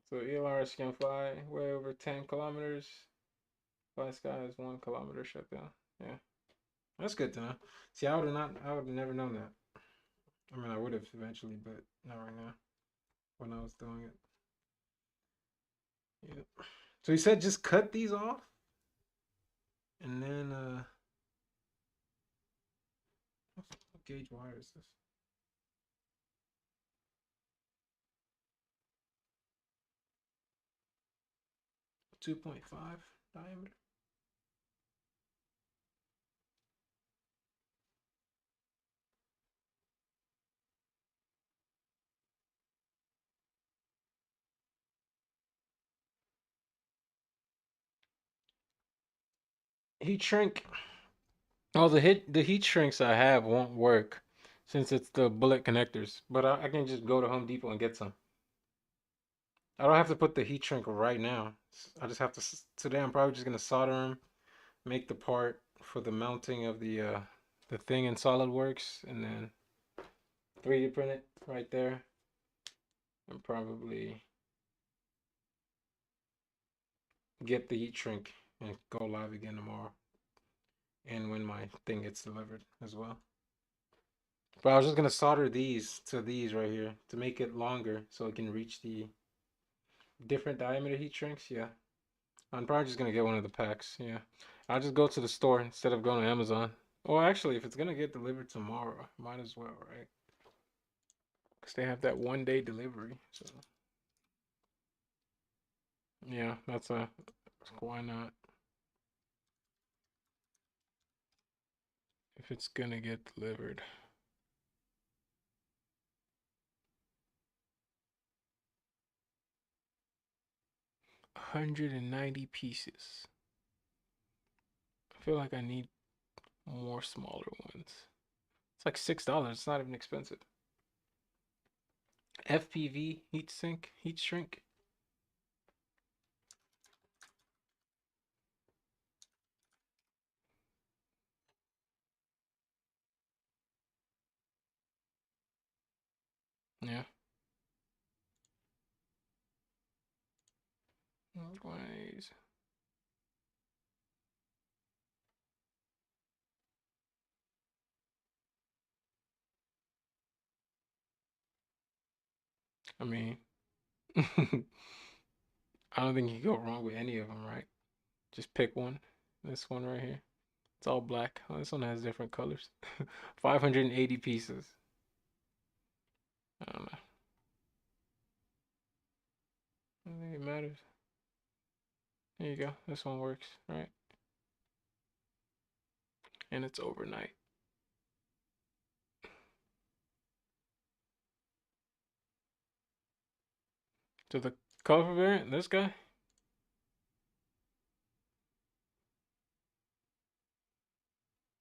So ELRs can fly way over 10 kilometers. Fly sky is 1 kilometer shutdown. Yeah, that's good to know. See, I would have not. I would have never known that. I mean, I would have eventually, but not right now. When I was doing it. Yeah. So he said just cut these off, and then what gauge wire is this? 2.5 diameter. Heat shrink. Oh, the heat shrinks I have won't work since it's the bullet connectors. But I can just go to Home Depot and get some. I don't have to put the heat shrink right now. I just have to. Today I'm probably just gonna solder them, make the part for the mounting of the thing in SolidWorks, and then 3D print it right there, and probably get the heat shrink and go live again tomorrow. and when my thing gets delivered as well. But I was just gonna solder these to these right here to make it longer so it can reach the different diameter heat shrinks. Yeah, I'm probably just gonna get one of the packs. Yeah, I'll just go to the store instead of going to Amazon. Well, actually, if it's gonna get delivered tomorrow, might as well, right? Because they have that 1 day delivery. So yeah, why not? If it's gonna get delivered. 190 pieces. I feel like I need more smaller ones. It's like $6. It's not even expensive. FPV heat shrink. Yeah. Ways. I mean, I don't think you can go wrong with any of them, right? Just pick one. This one right here. It's all black. Oh, this one has different colors. 580 pieces. I don't know. I don't think it matters. There you go. This one works, right? And it's overnight. To the colorful variant, this guy?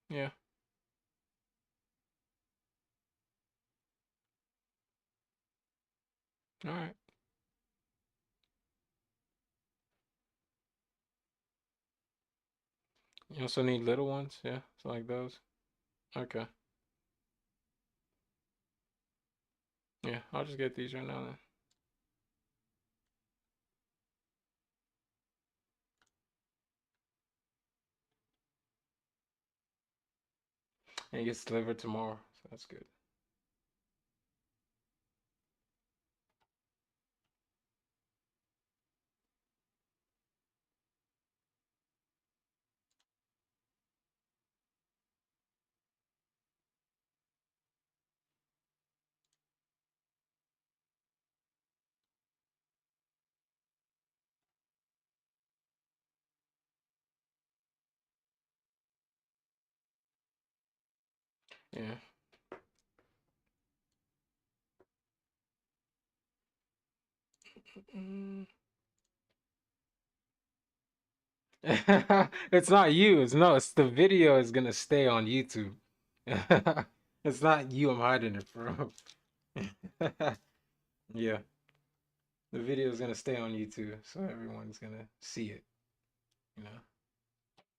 Yeah. Alright. You also need little ones, yeah. So like those. Okay. Yeah, I'll just get these right now then. And it gets delivered tomorrow, so that's good. Yeah. Mm. It's not you. It's the video is gonna stay on YouTube. It's not you I'm hiding it from. Yeah. The video is gonna stay on YouTube, so everyone's gonna see it. You know,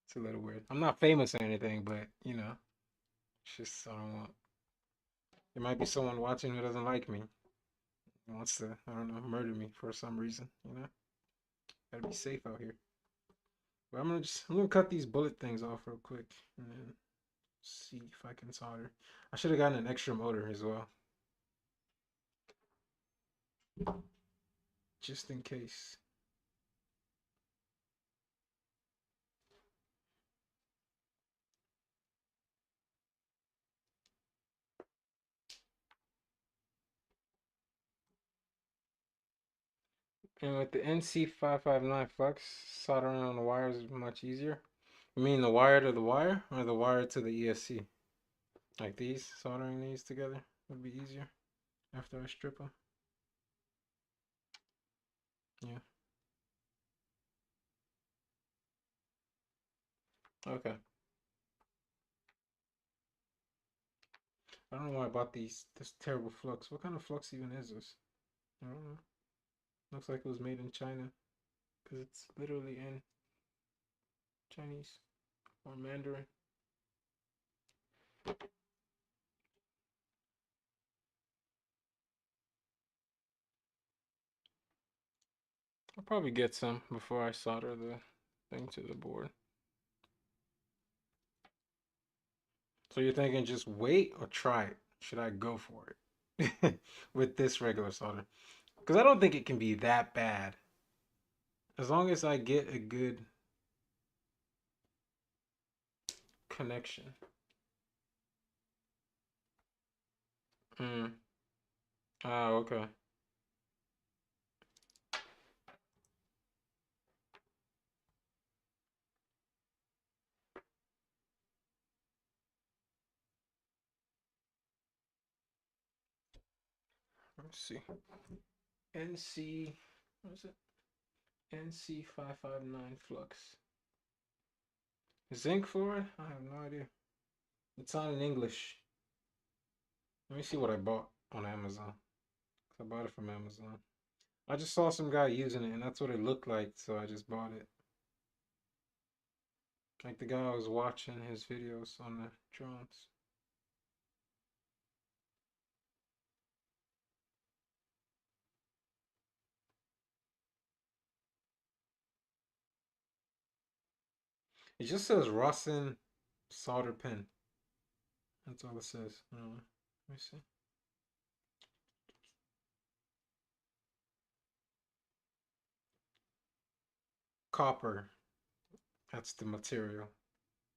it's a little weird. I'm not famous or anything, but it's just I don't want. There might be someone watching who doesn't like me, wants to, I don't know, murder me for some reason. Gotta be safe out here. But I'm gonna cut these bullet things off real quick and then see if I can solder. I should have gotten an extra motor as well, just in case. And with the NC559 Flex, soldering on the wires is much easier. You mean the wire to the wire or the wire to the ESC? Like these, soldering these together would be easier after I strip them. Yeah. Okay. I don't know why I bought this terrible flux. What kind of flux even is this? I don't know. Looks like it was made in China because it's literally in Chinese or Mandarin. I'll probably get some before I solder the thing to the board. So you're thinking just wait or try it? Should I go for it with this regular solder? Because I don't think it can be that bad as long as I get a good connection. Mm. Ah, okay. Let's see. NC, what is it? NC559 flux. Zinc fluoride? I have no idea. It's on in English. Let me see what I bought on Amazon. I bought it from Amazon. I just saw some guy using it and that's what it looked like, so I just bought it. Like the guy I was watching his videos on the drones. It just says Rosin solder pen. That's all it says. Let me see. Copper. That's the material,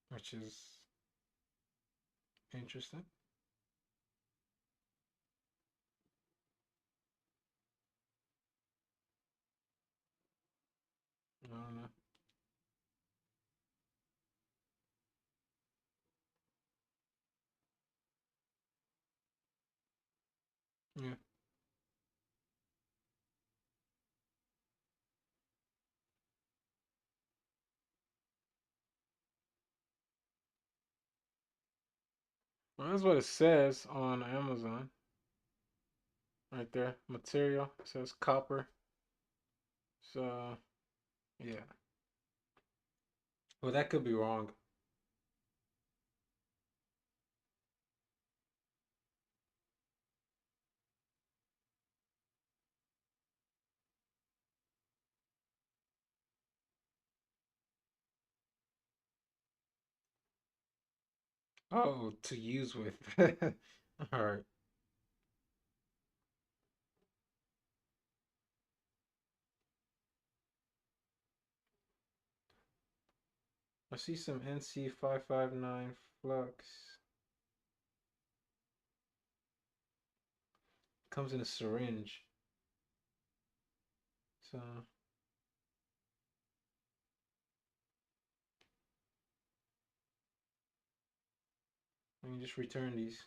which is interesting. I don't know. Yeah. Well, that's what it says on Amazon. Right there. Material. It says copper. So, yeah. Well, that could be wrong. Oh, to use with. All right. I see some NC559 flux. Comes in a syringe. So, I can just return these.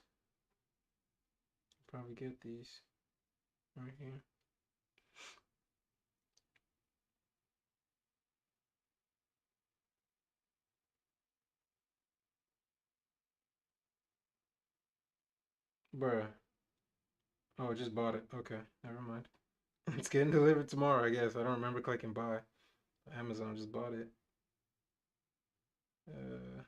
Probably get these right here. Bruh. Oh, I just bought it. Okay, never mind. It's getting delivered tomorrow, I guess. I don't remember clicking buy. Amazon just bought it. Uh,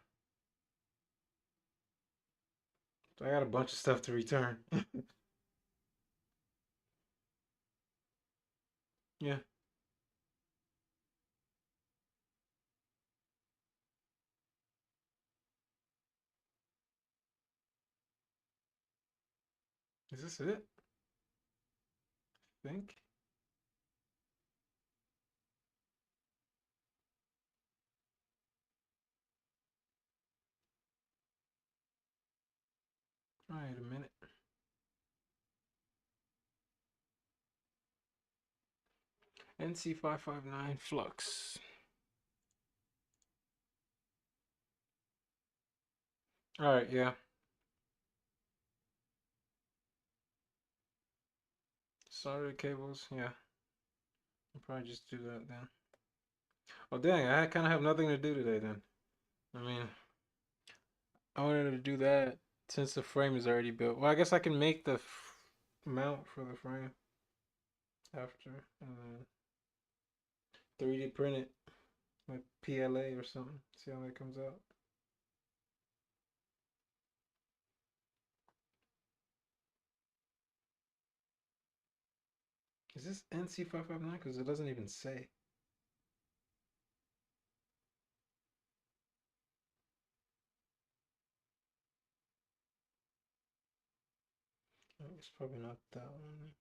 so I got a bunch of stuff to return. Yeah. Is this it? I think. Wait a minute. NC559 flux. All right, yeah. Solder cables, yeah. I'll probably just do that then. Oh, dang, I kind of have nothing to do today then. I mean, I wanted to do that since the frame is already built. Well, I guess I can make the mount for the frame after and then 3D print it with PLA or something. See how that comes out. Is this NC559? Because it doesn't even say. It's probably not that one.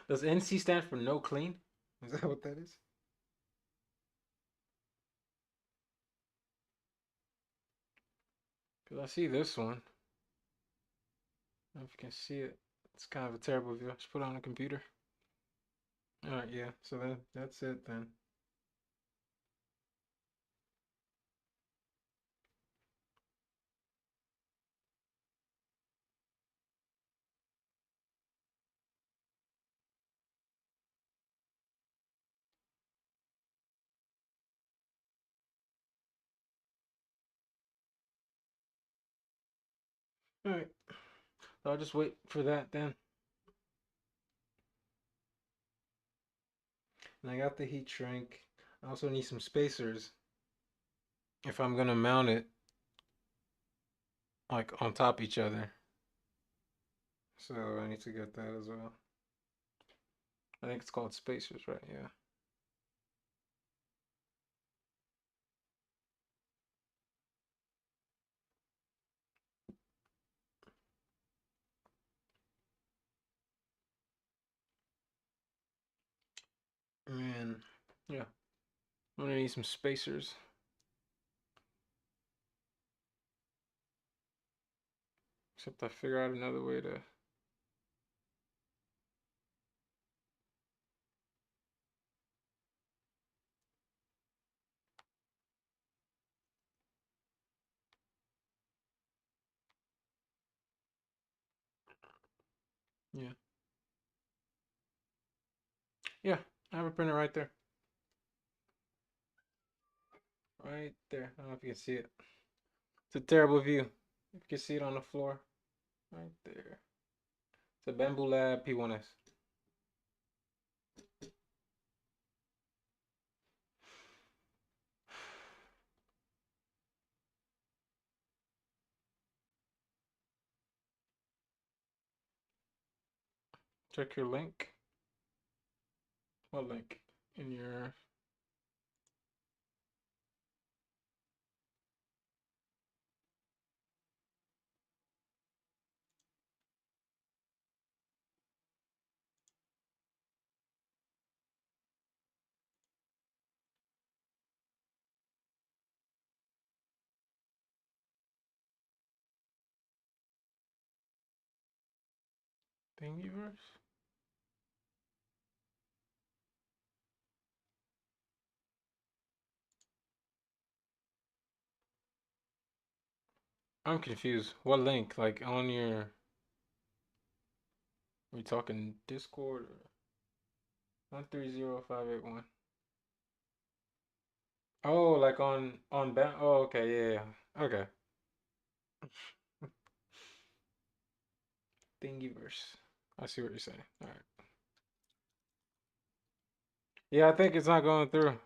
Does NC stand for no clean? Is that what that is? Because I see this one. I don't know if you can see it. It's kind of a terrible view. Just put it on the computer. Alright, yeah. So that's it then. Alright. So I'll just wait for that then. And I got the heat shrink. I also need some spacers if I'm gonna mount it like on top each other. So I need to get that as well. I think it's called spacers, right? Yeah. And yeah, I'm gonna need some spacers. Except I figure out another way to. Yeah. Yeah, I have a printer right there. Right there. I don't know if you can see it. It's a terrible view. If you can see it on the floor. Right there. It's a Bamboo Lab P1S. Check your link. What link? In your. Thingiverse? I'm confused. What link? Like on your. Are we talking Discord or 130581? Oh, like on Oh, okay, yeah, yeah. Okay. Thingiverse. I see what you're saying. All right. Yeah, I think it's not going through.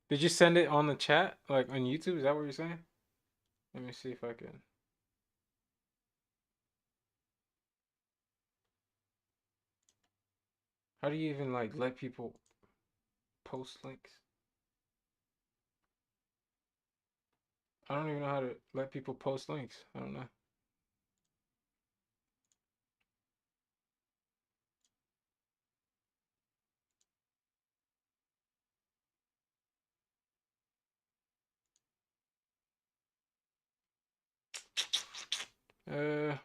Did you send it on the chat, like on YouTube? Is that what you're saying? Let me see if I can. How do you even like let people post links? I don't even know how to let people post links. I don't know. Uh,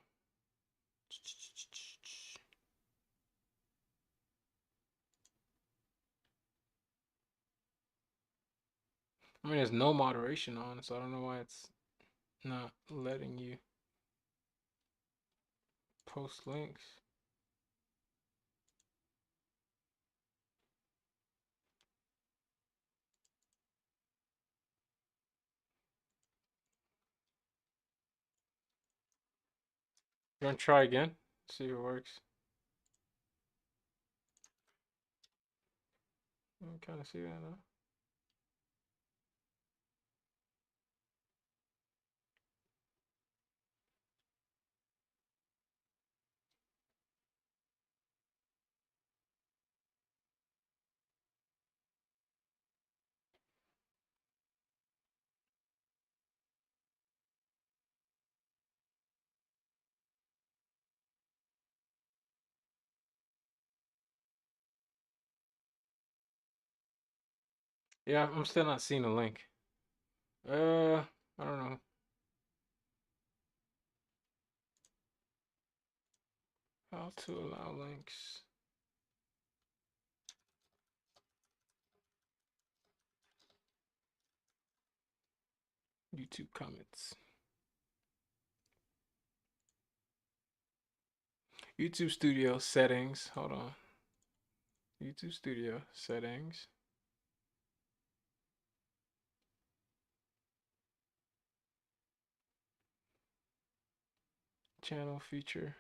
I mean, there's no moderation on, so I don't know why it's not letting you post links. You want to try again? See if it works. I kind of see that now. Yeah, I'm still not seeing a link. I don't know. How to allow links. YouTube comments. YouTube Studio settings. Hold on. YouTube Studio settings. Channel feature.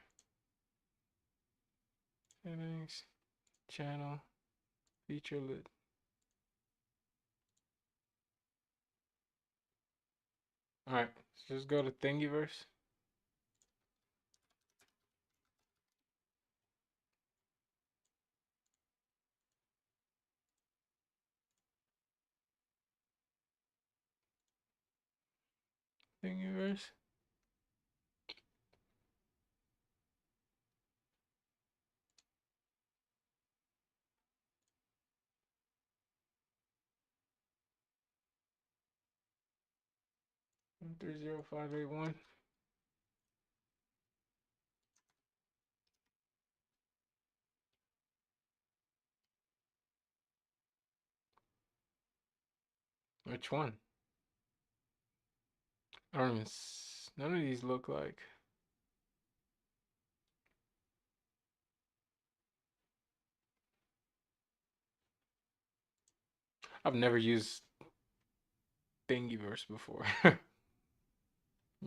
Settings. Channel feature lit. Alright, so just go to Thingiverse. Thingiverse. One 30581. Which one? I don't even. None of these look like. I've never used Thingiverse before.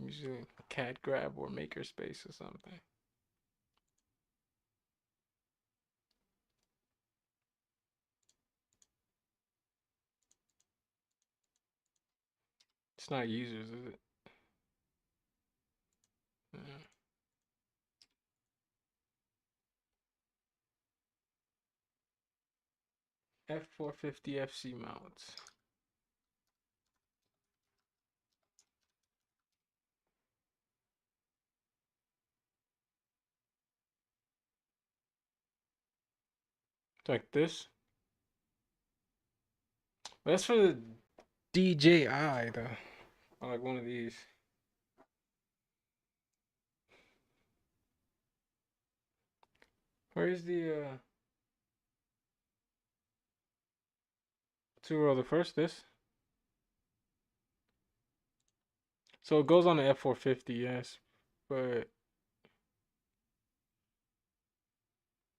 Usually Cat Grab or Makerspace or something. It's not users, is it? F450 FC mounts. Like this. That's for the DJI though. Or like one of these. Where's the two row the first this? So it goes on the F450, yes. But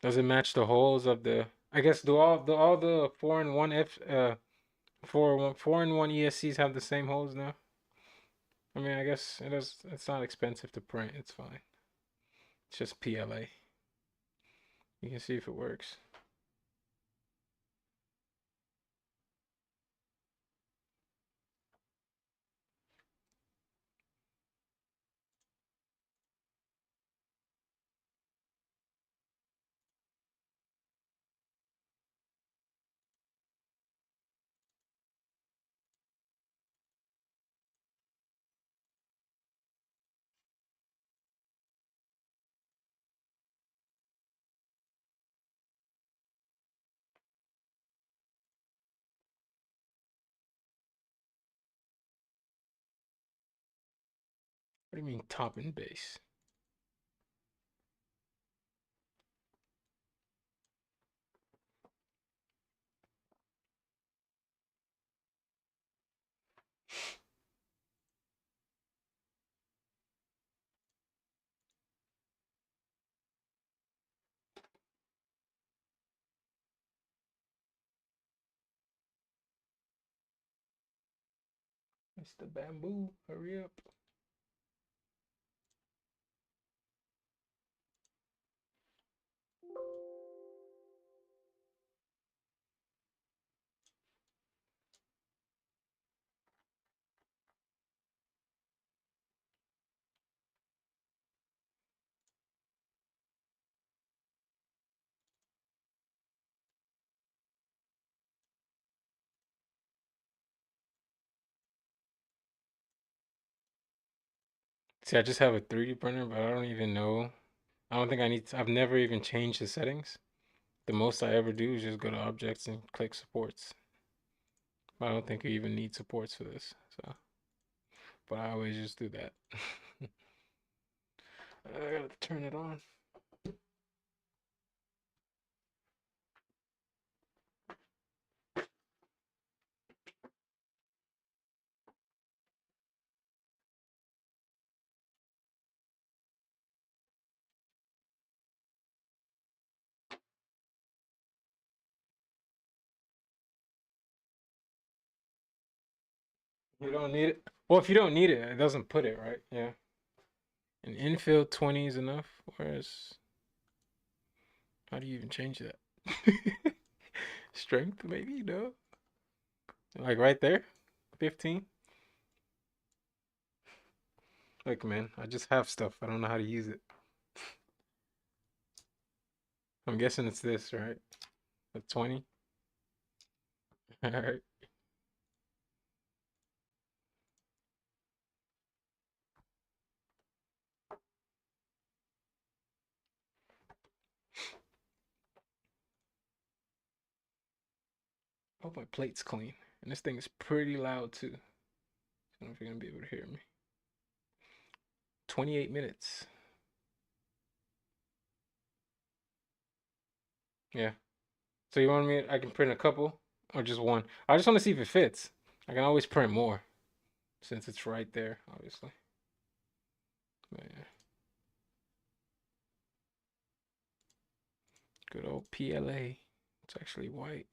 does it match the holes of the I guess do all the 4-in-1 F 4-in-1 ESCs have the same holes now? I mean I guess it is it's not expensive to print, it's fine. It's just PLA. You can see if it works. What do you mean top and base? It's the bamboo. Hurry up. See, I just have a 3D printer, but I don't even know. I don't think I need I've never even changed the settings. The most I ever do is just go to objects and click supports. I don't think you even need supports for this. So, but I always just do that. I gotta turn it on. You don't need it. Well, if you don't need it, it doesn't put it, right? Yeah. An infill 20 is enough. Whereas, how do you even change that? Strength, maybe? No. Like right there? 15? Look, man, I just have stuff. I don't know how to use it. I'm guessing it's this, right? A 20? All right. Hope my plate's clean. And this thing is pretty loud too. I don't know if you're gonna be able to hear me. 28 minutes. Yeah. So you want me? I can print a couple or just one? I just want to see if it fits. I can always print more since it's right there, obviously. But yeah. Good old PLA. It's actually white.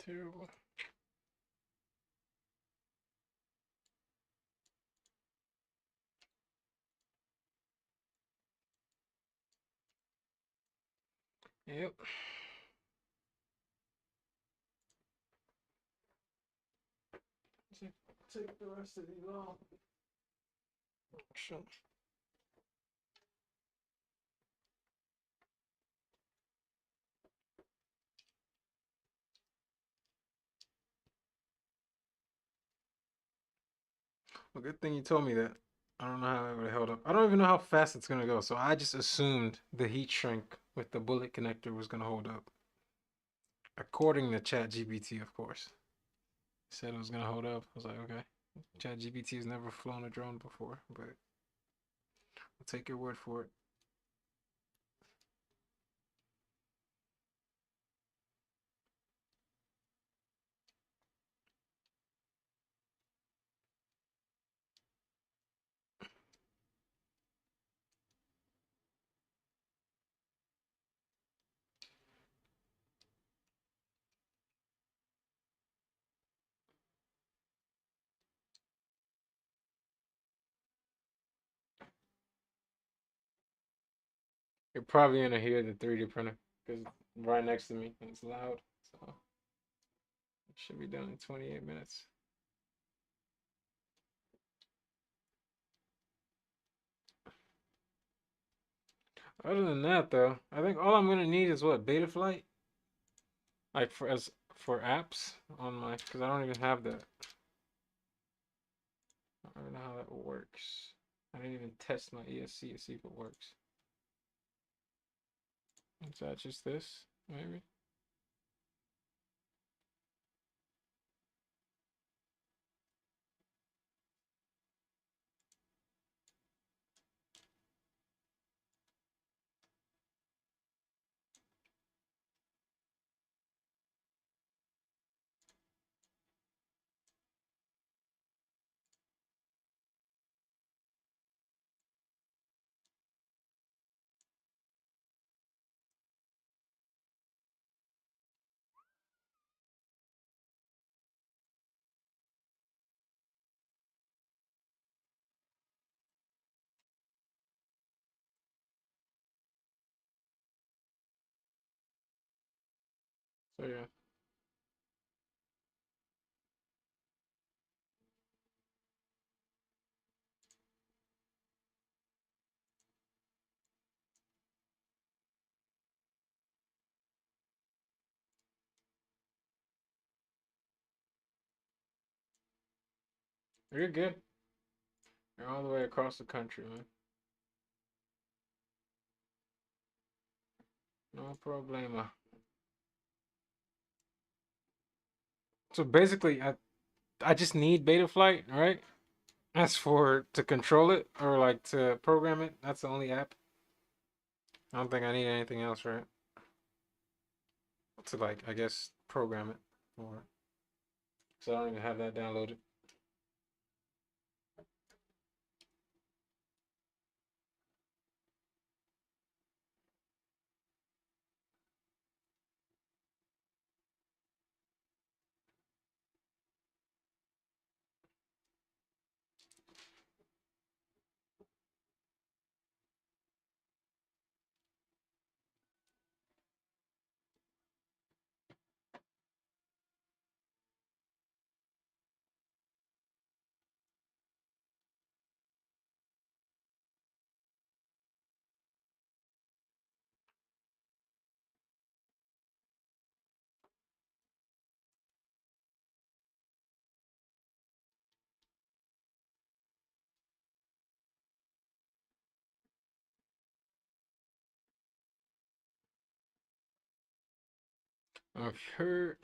Terrible. Yep. Take the rest of these off. Sure. Well, good thing you told me that. I don't know how it would have held up. I don't even know how fast it's gonna go, so I just assumed the heat shrink with the bullet connector was gonna hold up. According to ChatGPT, of course. Said it was gonna hold up. I was like, okay. ChatGPT has never flown a drone before, but I'll take your word for it. You're probably gonna hear the 3D printer because right next to me and it's loud. So it should be done in 28 minutes. Other than that, though, I think all I'm gonna need is what Betaflight, like for apps on my, because I don't even have that. I don't even know how that works. I didn't even test my ESC to see if it works. Is that just this? Maybe. So yeah. You're good. You're all the way across the country, man. No problema. So basically, I just need Betaflight, right? As for to control it or like to program it, that's the only app. I don't think I need anything else, right? To like, I guess, program it. Or so I don't even have that downloaded. I've heard.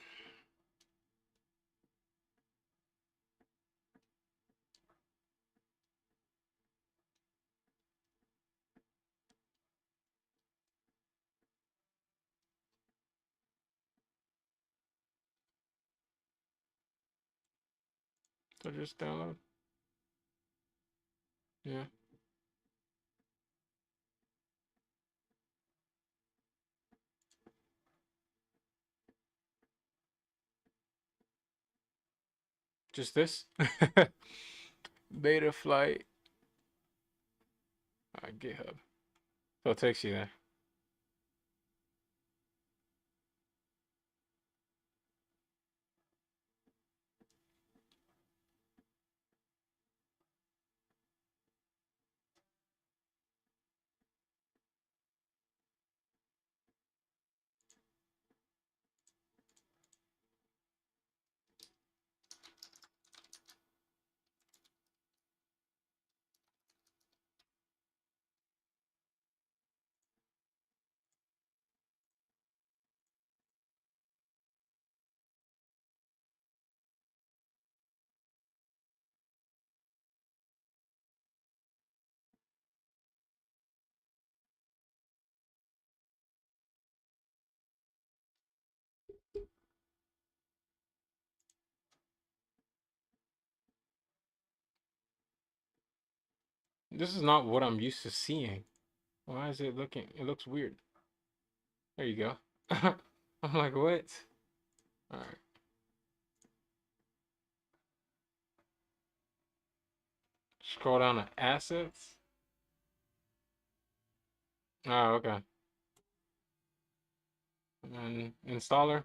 So just download. Yeah. Just this. Betaflight. GitHub. So it takes you there. This is not what I'm used to seeing. Why is it looking? It looks weird. There you go. I'm like, what? All right. Scroll down to assets. Oh, okay. And installer.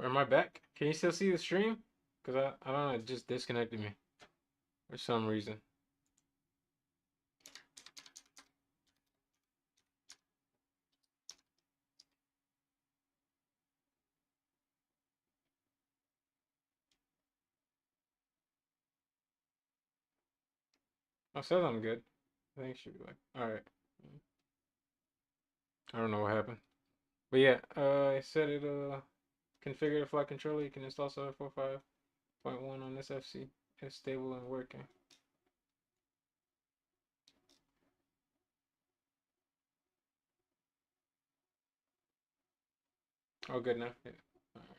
Am I back? Can you still see the stream? Cause I don't know, it just disconnected me for some reason. I said I'm good. I think it should be like, all right. I don't know what happened, but yeah, I said it. Configure the flight controller. You can install 745.1 on this FC. It's stable and working. Oh, good now. Yeah. All right.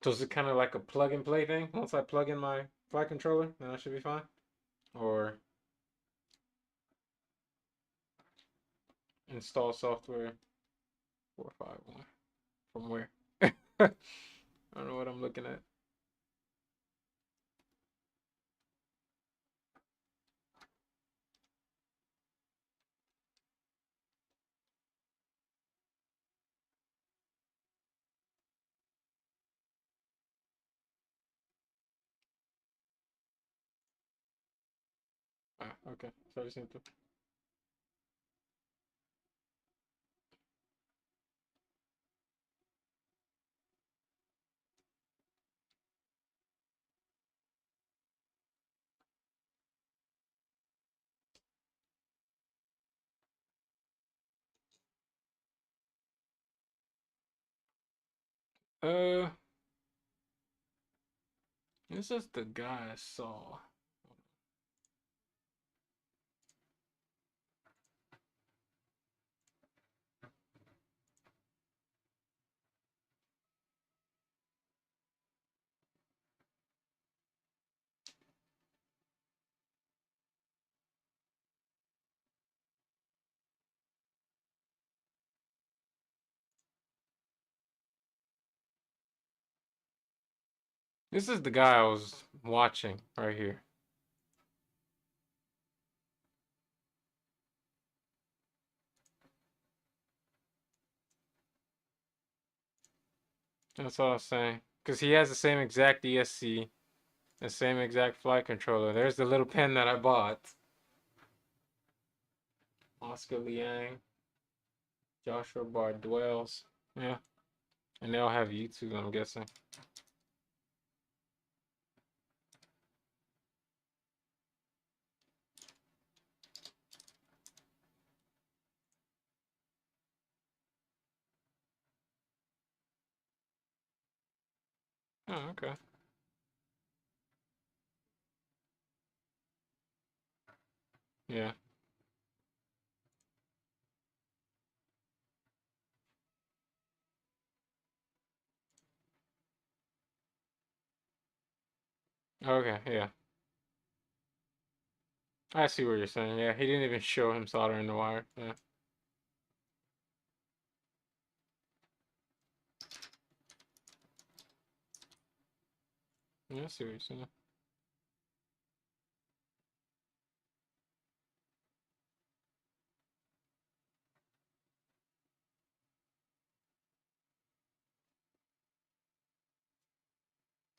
So is it kind of like a plug and play thing? Once I plug in my flight controller, then I should be fine. Or install software 451 from where? I don't know what I'm looking at. Ah, okay. So I just need to. Uh, this is the guy I saw. This is the guy I was watching right here. That's all I was saying. Because he has the same exact ESC, the same exact flight controller. There's the little pen that I bought. Oscar Liang, Joshua Bardwells. Yeah. And they all have YouTube, I'm guessing. Oh, okay. Yeah. Okay, yeah. I see what you're saying. Yeah, he didn't even show him soldering the wire. Yeah. Yeah, I see what you're saying.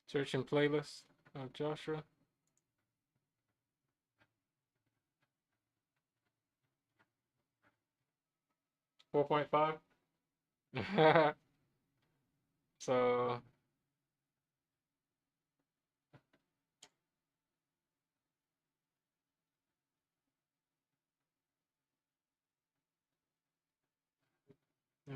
Searching playlist of Joshua. 4.5. So, yeah.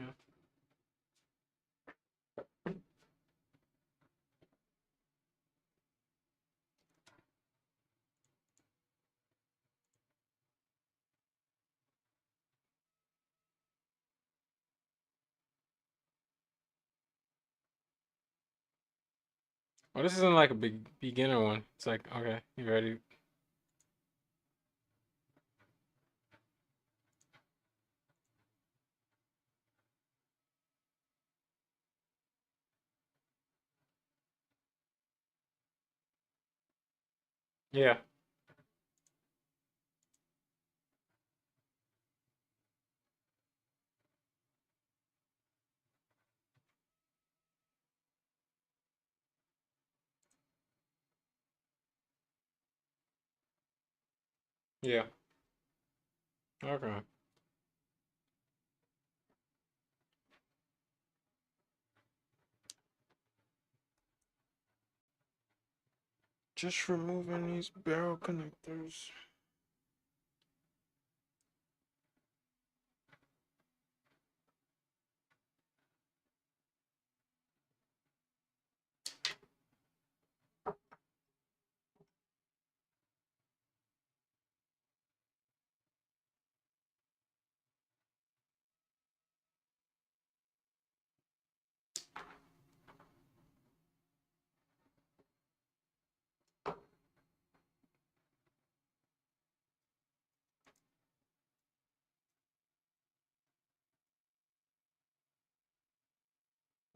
Well, this isn't like a big beginner one. It's like, okay, you ready? Yeah. Yeah. Okay. Just removing these barrel connectors.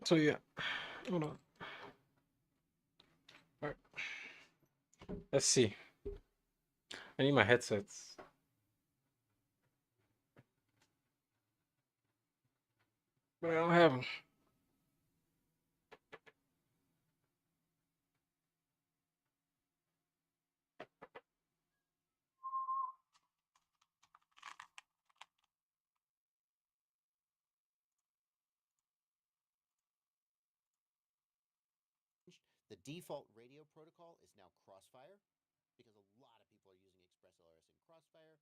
So yeah, hold on. All right. Let's see. I need my headsets. But I don't have them. The default radio protocol is now Crossfire because a lot of people are using ExpressLRS in Crossfire.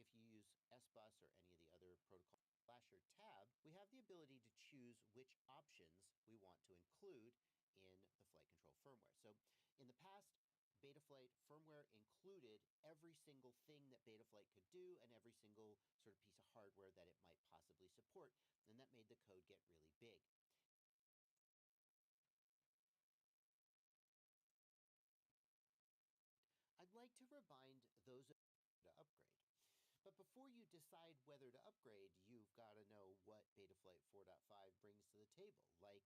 If you use SBus or any of the other protocol flasher tab, we have the ability to choose which options we want to include in the flight control firmware. So in the past, Betaflight firmware included every single thing that Betaflight could do and every single sort of piece of hardware that it might possibly support, and that made the code get really big. I'd like to remind those of you to upgrade. But before you decide whether to upgrade, you've got to know what Betaflight 4.5 brings to the table. Like,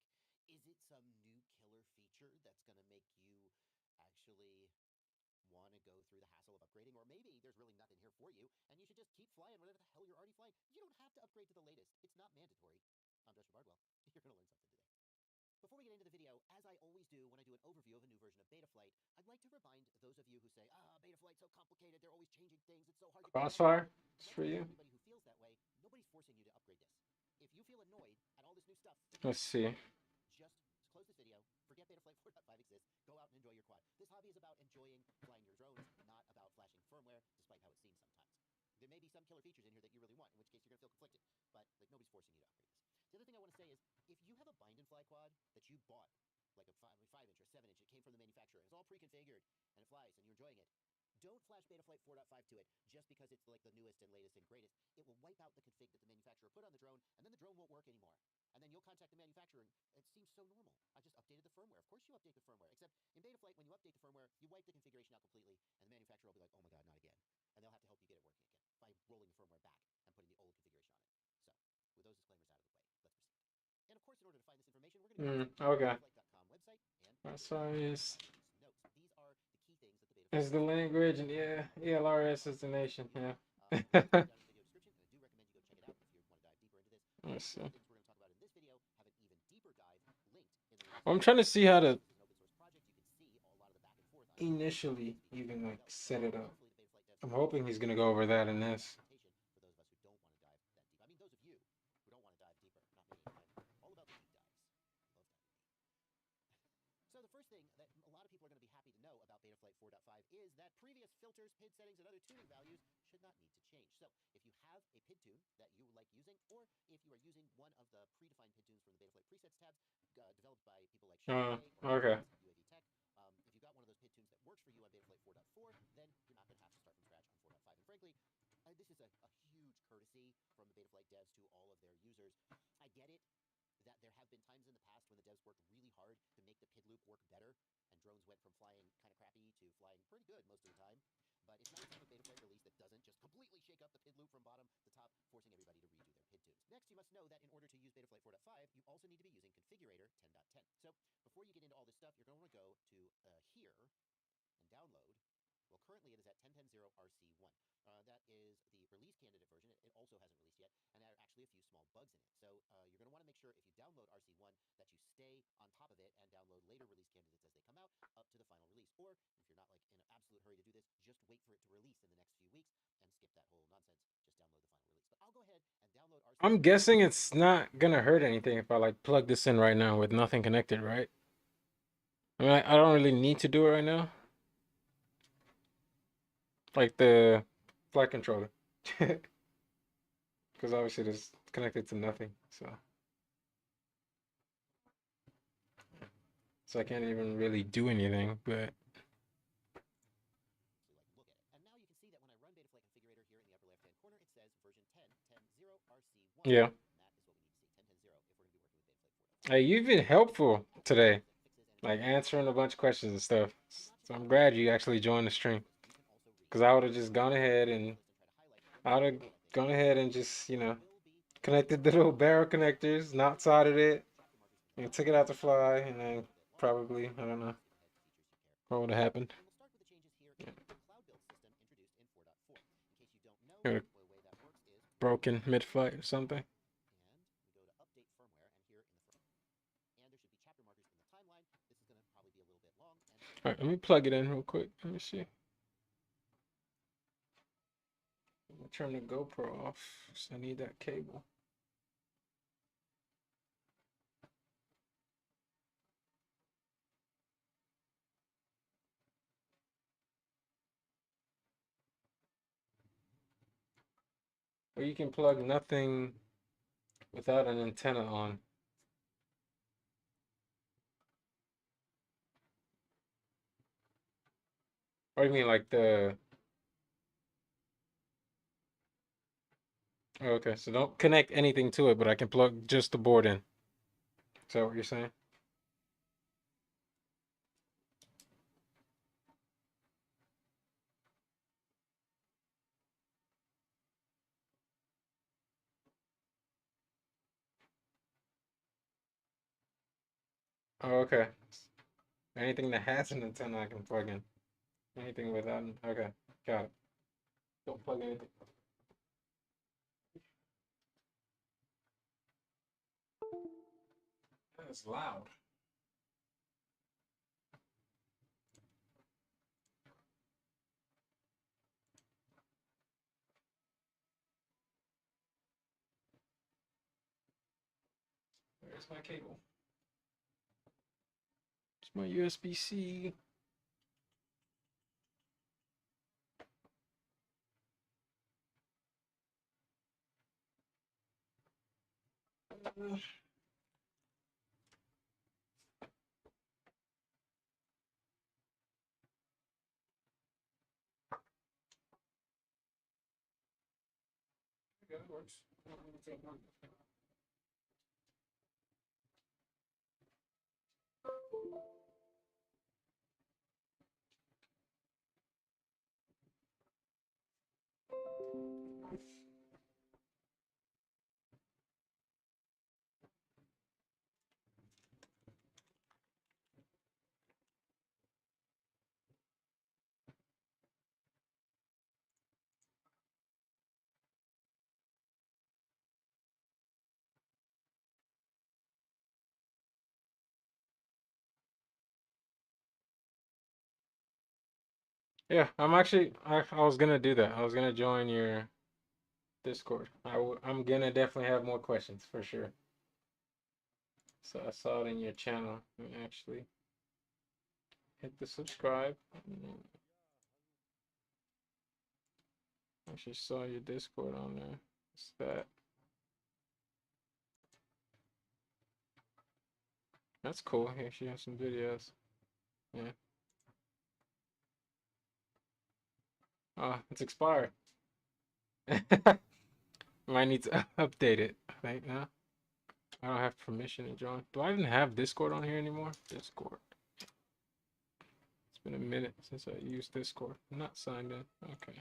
is it some new killer feature that's going to make you actually want to go through the hassle of upgrading? Or maybe there's really nothing here for you, and you should just keep flying whatever the hell you're already flying. You don't have to upgrade to the latest. It's not mandatory. I'm Joshua Bardwell. You're going to learn something today. Before we get into the video, as I always do when I do an overview of a new version of Betaflight, I'd like to remind those of you who say, Betaflight's so complicated, they're always changing things, it's so hard to keep up. Crossfire. It's for you. Anybody who feels that way, nobody's forcing you to upgrade this. If you feel annoyed at all this new stuff, Let's see. just close this video, forget Betaflight 4.5 exists, go out and enjoy your quad. This hobby is about enjoying flying your drones, not about flashing firmware, despite how it seems sometimes. There may be some killer features in here that you really want, in which case you're going to feel conflicted, but like nobody's forcing you to upgrade this. The other thing I want to say is, if you have a bind and fly quad that you bought, like a 5-inch or 7-inch, it came from the manufacturer, it's all pre-configured, and it flies, and you're enjoying it, don't flash Betaflight 4.5 to it just because it's like the newest and latest and greatest. It will wipe out the config that the manufacturer put on the drone, and then the drone won't work anymore. And then you'll contact the manufacturer, and it seems so normal. I just updated the firmware. Of course you update the firmware, except in Betaflight, when you update the firmware, you wipe the configuration out completely, and the manufacturer will be like, oh my god, not again. And they'll have to help you get it working again by rolling the firmware back and putting the old configuration on it. So, with those disclaimers out of the way, let's proceed. And of course, in order to find this information, we're going to go to Okay. the betaflight.com website and Crossfire is notes. These are the key things that the is the language, and yeah, ELRS is the nation. Yeah. down in the video description, and I do recommend you go check it out if you want to dive deeper into this. Let's Most of see. the things we're going to talk about in this video have an even deeper dive linked in the I'm links. trying to see how to This is an open source project. You can see a lot of the back and forth. initially even like set it up. Hopefully, the Betaflight devs I'm can help hoping he's you gonna go over that in this. for those of us who don't want to dive that deep. I mean, those of you who don't want to dive deeper, not me. I'm all about the deep dives. Love diving deep. So the first thing that a lot of people are going to be happy to know about Betaflight 4.5 is that previous filters, PID settings, and other tuning values should not need to change. So if you have a PID tune that you like using, or if you are using one of the predefined PID tunes from the Betaflight presets tabs developed by people like Chevrolet or Okay. UAV Tech, if you got one of those PID tunes that works for you on Betaflight 4.4, then you're not going to have to start from scratch on 4.5. And frankly, this is a huge courtesy from the Betaflight devs to all of their users. I get it that there have been times in the past when the devs worked really hard to make the PID loop work better, and drones went from flying kind of crappy to flying pretty good most of the time. But it's nice to have a Betaflight release that doesn't just completely shake up the PID loop from bottom to top, forcing everybody to redo their PID tunes. Next, you must know that in order to use Betaflight 4.5, you also need to be using Configurator 10.10. So before you get into all this stuff, you're going to want to go to here and download. Well, currently it is at 10.10.0 RC1. That is the release candidate version. It also hasn't released yet, and there are actually a few small bugs in it. So you're going to want to make sure if you download RC1 that you stay on top of it and download later release candidates as they come out up to the final release. Or if you're not like in an absolute hurry to do this, just wait for it to release in the next few weeks and skip that whole nonsense. Just download the final release. But I'll go ahead and download RC1. I'm guessing it's not gonna hurt anything if I like plug this in right now with nothing connected, right? I mean, I don't really need to do it right now. like the flight controller, because obviously it's connected to nothing. So I can't even really do anything. But And now you can see that when I run Betaflight Configurator here in the upper left-hand corner, it says version 10.10.0 RC1. yeah, And that is what we need to see, 10.10.0, if we're going to be working with Betaflight 4.5. hey, you've been helpful today, like answering a bunch of questions and stuff. So I'm glad you actually joined the stream, because I would have just gone ahead and I would have gone ahead and just connected the little barrel connectors, not soldered it, and took it out to fly, and then probably I don't know what would have happened. And we'll start with the changes here in the cloud build system introduced in 4.4. In case you don't know, Yeah. the way that works is Broken mid-flight or something. and we go to update firmware, and here in the and there should be chapter markers in the timeline. This is going to probably be a little bit long. All right, let me plug it in real quick. Let me see. I'm gonna turn the GoPro off, so I need that cable. Or you can plug nothing without an antenna on. Or you mean like the... Oh, okay, so don't connect anything to it, but I can plug just the board in. Is that what you're saying? Oh, okay. Anything that has an antenna I can plug in. Anything without an... Okay, got it. Don't plug anything. That's loud. Where's my cable? It's my USB-C. Yeah, it works. Yeah, I was gonna do that. I was gonna join your Discord. I'm gonna definitely have more questions for sure. So I saw it in your channel. Let me actually hit the subscribe. Actually saw your Discord on there. What's that? That's cool. Here she has some videos. Yeah. Oh, it's expired. Might need to update it. I think now. I don't have permission to join. Do I even have Discord on here anymore? Discord. It's been a minute since I used Discord. I'm not signed in. Okay.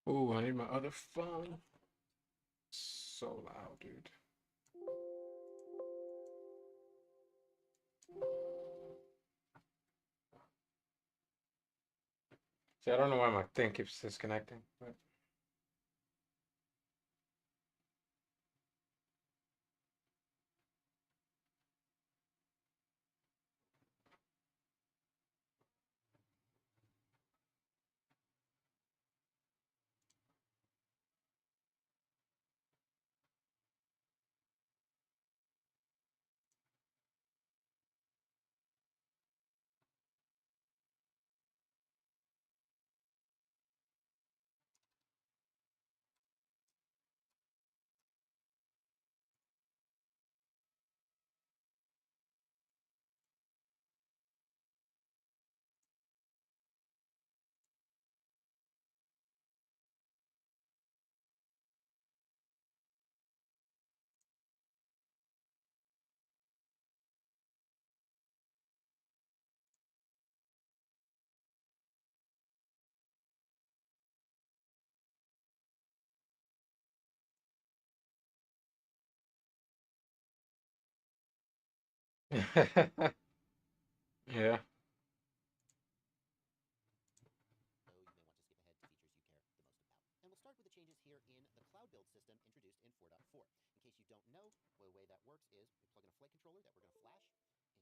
Ooh, I need my other phone. So loud, dude. See, I don't know why my thing keeps disconnecting, but Yeah. So you may want to skip ahead to features you care the most about. And we'll start with the changes here in the cloud build system introduced in 4.4. In case you don't know, the way that works is we plug in a flight controller that we're going to flash,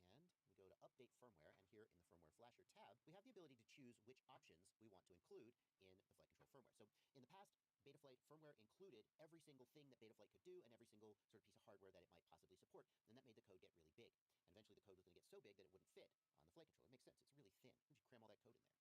and we go to update firmware, and here in the firmware flasher tab, we have the ability to choose which options we want to include in the flight control firmware. So in the past, Betaflight firmware included every single thing that Betaflight could do and every single sort of piece of hardware that it might possibly support, and that made the code get really big. And eventually the code was going to get so big that it wouldn't fit on the flight controller. It makes sense. It's really thin. Why don't you cram all that code in there?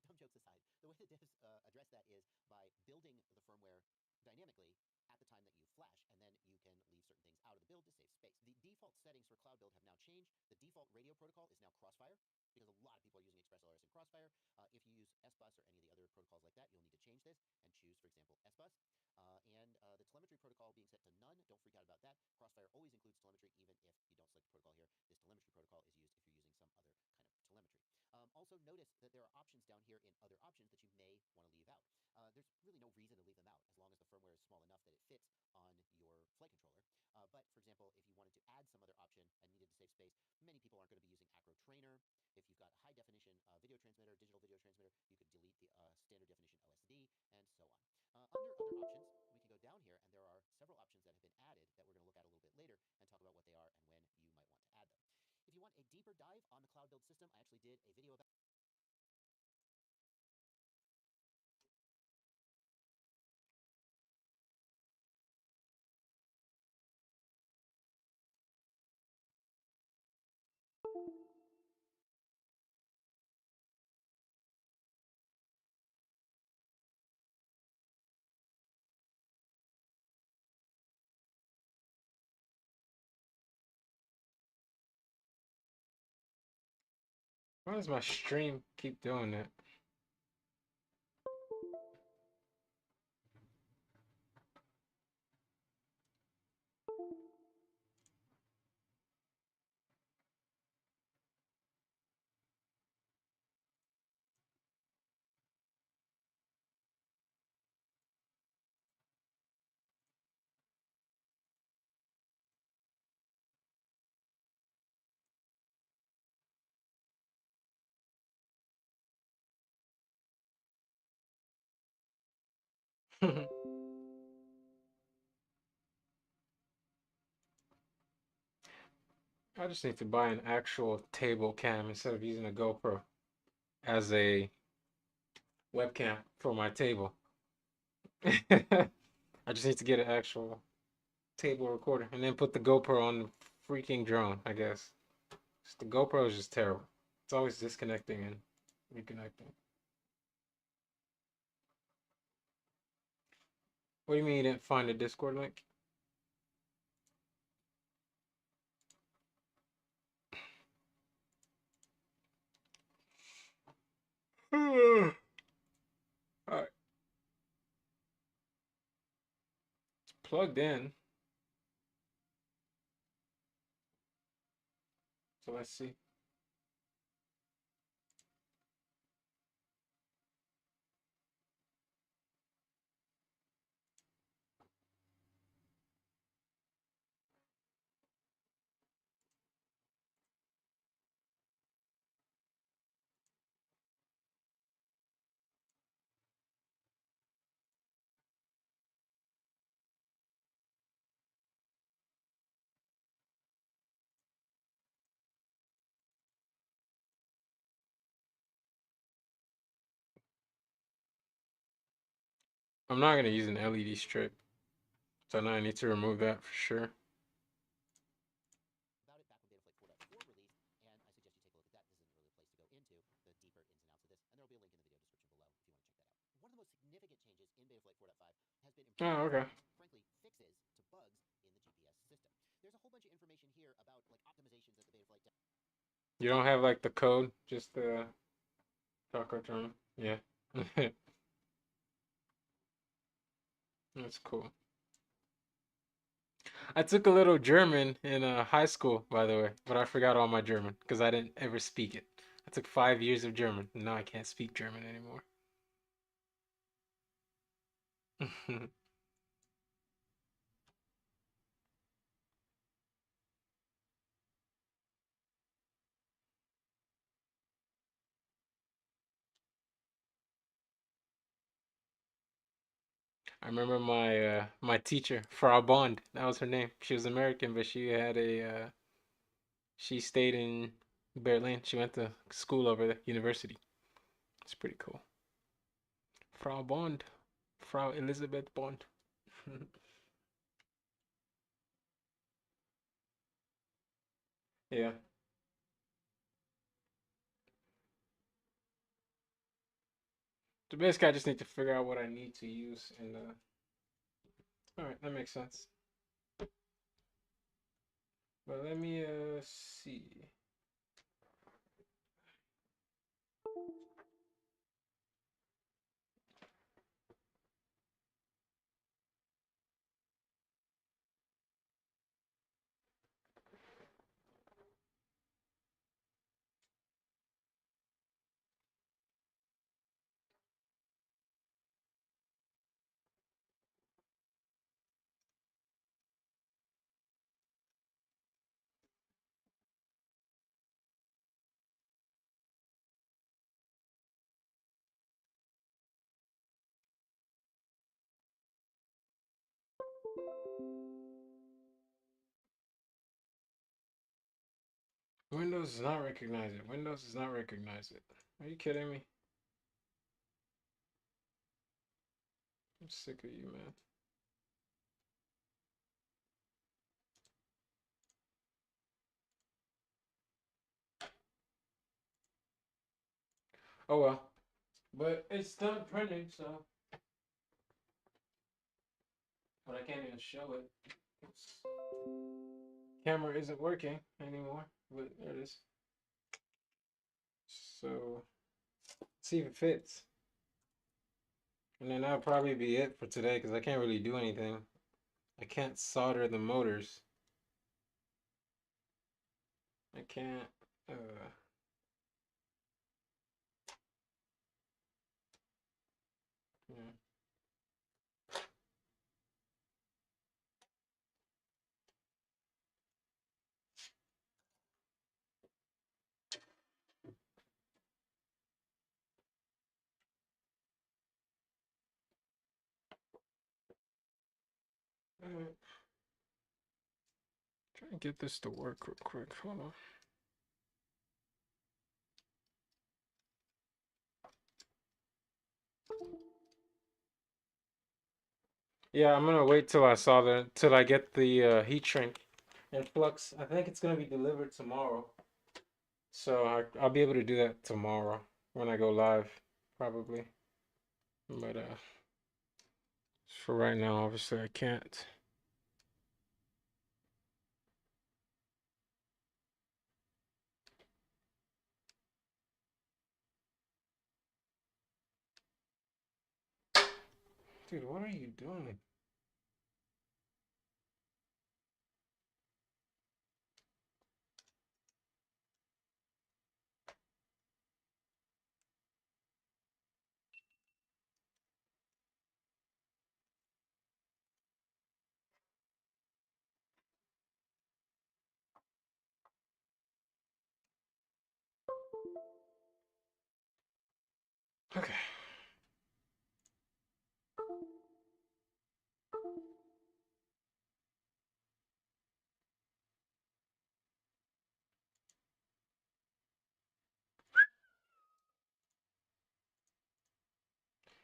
Dumb jokes aside, the way that devs address that is by building the firmware dynamically at the time that you flash, and then you can leave certain things out of the build to save space. The default settings for Cloud Build have now changed. The default radio protocol is now Crossfire, because a lot of people are using ExpressLRS and Crossfire. If you use SBus or any of the other protocols like that, you'll need to change this and choose, for example, SBus. And the telemetry protocol being set to none, don't freak out about that. Crossfire always includes telemetry, even if you don't select the protocol here. This telemetry protocol is used if you're using some other kind of telemetry. Also notice that there are options down here in other options that you may want to leave out. There's really no reason to leave them out as long as the firmware is small enough that it fits on your flight controller. But for example, if you wanted to add some other option and needed to save space, many people aren't going to be using Acro Trainer. If you've got high definition video transmitter, digital video transmitter, you could delete the standard definition OSD and so on. Under other options, we can go down here, and there are several options that have been added that we're going to look at a little bit later and talk about what they are and when you might want to add them. If you want a deeper dive on the cloud build system, I actually did a video about Why does my stream keep doing that? I just need to buy an actual table cam instead of using a GoPro as a webcam for my table. I just need to get an actual table recorder and then put the GoPro on the freaking drone, I guess. The GoPro is just terrible. It's always disconnecting and reconnecting. What do you mean you didn't find the Discord link? Alright. It's plugged in. So let's see. I'm not going to use an LED strip. So now I need to remove that for sure. about it back when Betaflight 4.4 released, and I suggest you take a look at that. This isn't really a place to go into the deeper ins and outs of this, and there will be a link in the video description below if you want to check that out. One of the most significant changes in Betaflight 4.5 has been Oh, improvements, okay. frankly, fixes to bugs in the GPS system. There's a whole bunch of information here about like optimizations that the Betaflight You don't have like the code, just the taco term. Yeah. That's cool. I took a little German in high school, by the way, but I forgot all my German because I didn't ever speak it. I took 5 years of German, and now I can't speak German anymore. I remember my teacher, Frau Bond. That was her name. She was American, but she had she stayed in Berlin. She went to school over there, university. It's pretty cool. Frau Bond, Frau Elizabeth Bond. Yeah. So basically, I just need to figure out what I need to use, and all right, that makes sense. But let me see. Windows does not recognize it. Windows does not recognize it. Are you kidding me? I'm sick of you, man. Oh well. But it's done printing, so. But I can't even show it. It's... Camera isn't working anymore. But there it is. So, see if it fits. And then that'll probably be it for today because I can't really do anything. I can't solder the motors. I can't. Yeah. Alright. Try and get this to work real quick. Hold on. Yeah, I'm gonna wait till till I get the heat shrink and flux. I think it's gonna be delivered tomorrow, so I'll be able to do that tomorrow when I go live, probably. But for right now, obviously I can't. Dude, what are you doing? Okay.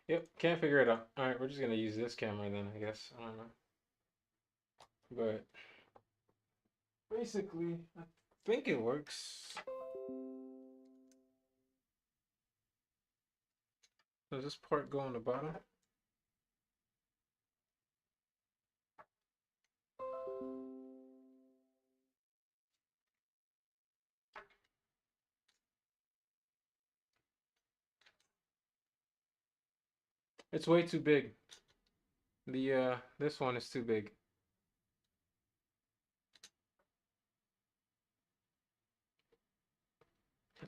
Yep, can't figure it out. All right, we're just gonna use this camera then, I guess. I don't know. But basically, I think it works. Does this part go on the bottom? It's way too big. The this one is too big.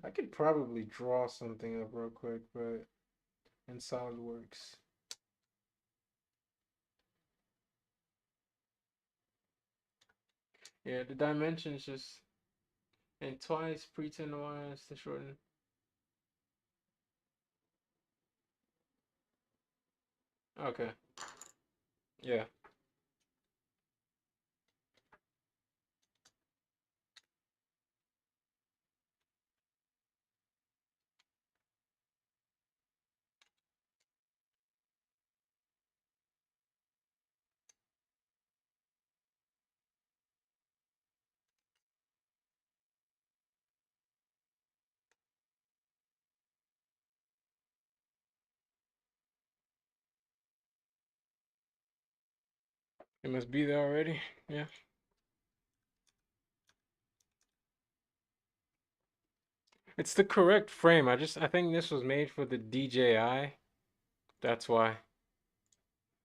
I could probably draw something up real quick, but in SolidWorks. Yeah, the dimensions just and twice pretend wise to shorten. Okay. Yeah. It must be there already. Yeah. It's the correct frame. I think this was made for the DJI. That's why.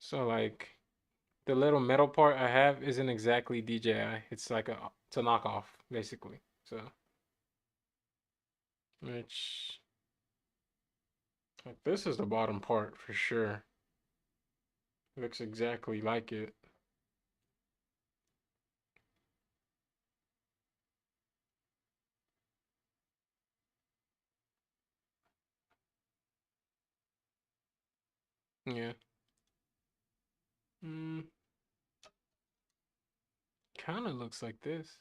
So like the little metal part I have isn't exactly DJI. It's a knockoff basically. So which like this is the bottom part for sure. Looks exactly like it. Yeah. Mm, kind of looks like this.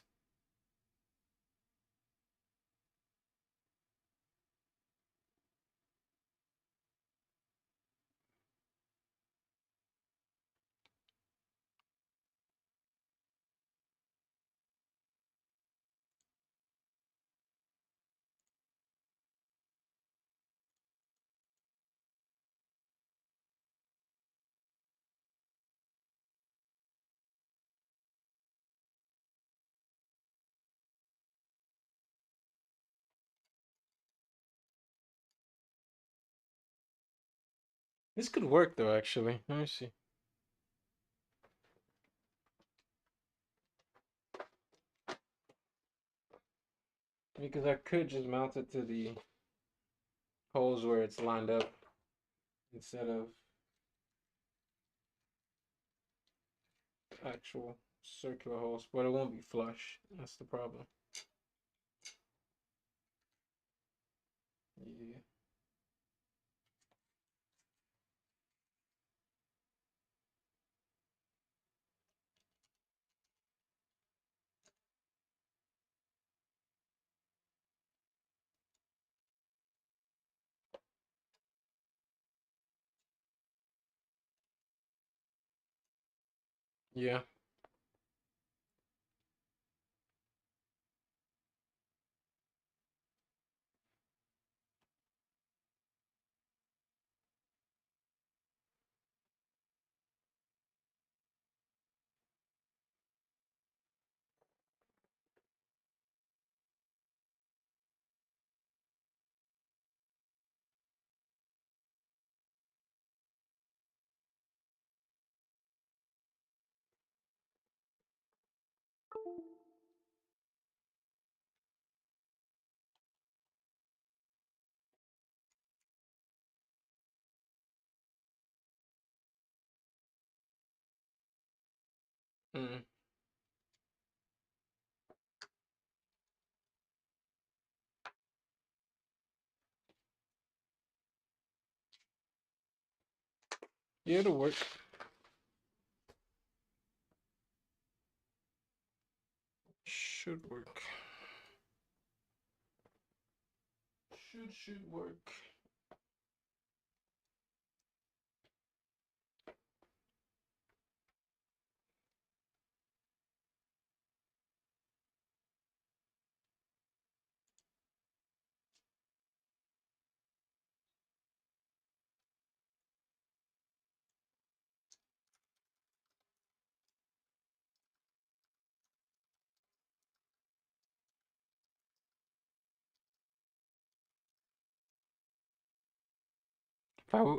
This could work though, actually. Let me see. Because I could just mount it to the holes where it's lined up instead of actual circular holes, but it won't be flush. That's the problem. Yeah. Yeah. Mm. Yeah, it'll work. Should work. Should work.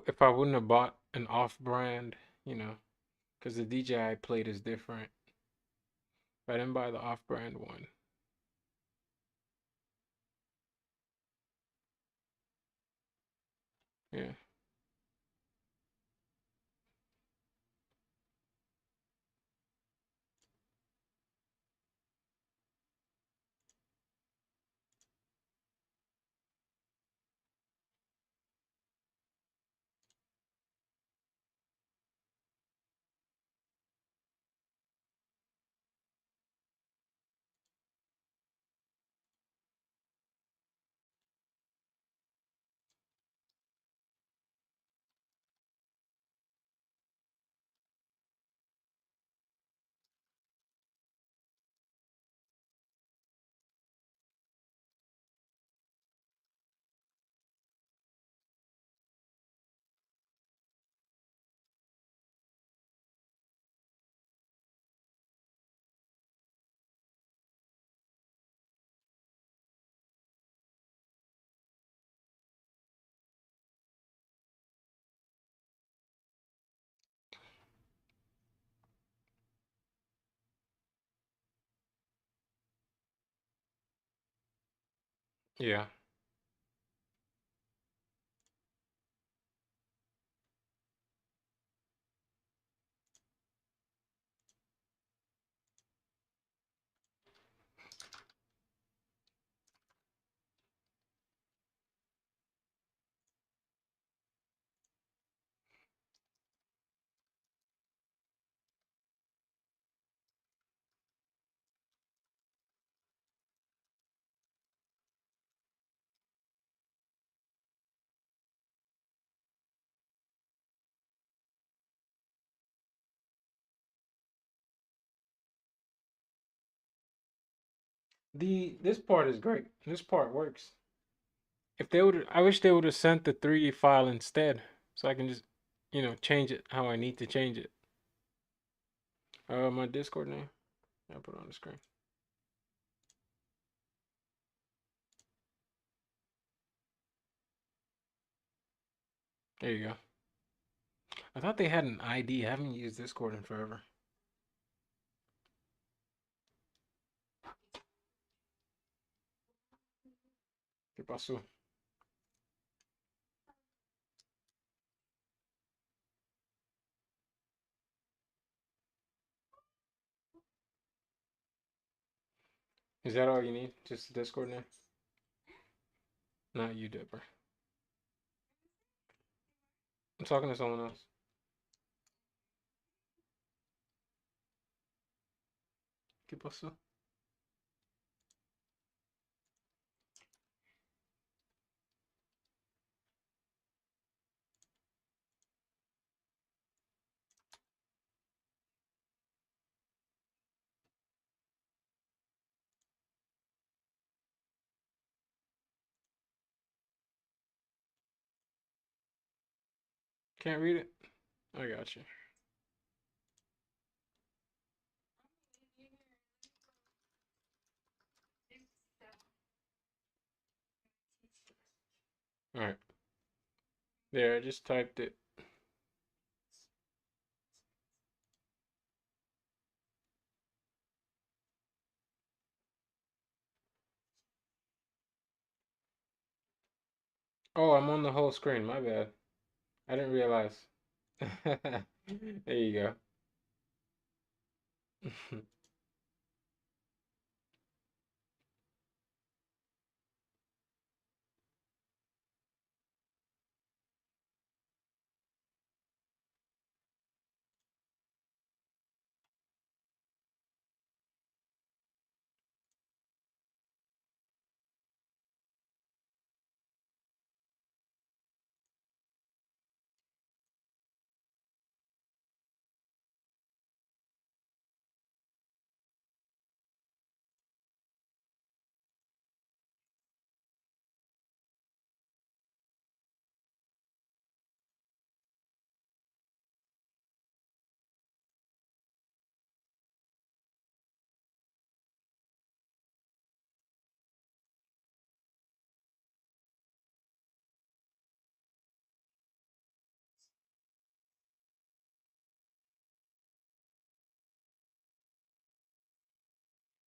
If I wouldn't have bought an off-brand, you know, because the DJI plate is different. If I didn't buy the off-brand one. Yeah. Yeah. This part is great. This part works. If they would, I wish they would have sent the 3D file instead, so I can just, change it how I need to change it. My Discord name. I put it on the screen. There you go. I thought they had an ID. I haven't used Discord in forever. ¿Qué pasó? Is that all you need? Just the Discord name? Not you, Dipper. I'm talking to someone else. ¿Qué pasó? Can't read it? I got you. All right. There, I just typed it. Oh, I'm on the whole screen. My bad. I didn't realize. There you go.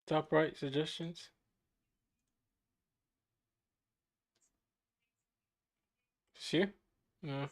Top right suggestions. See? No.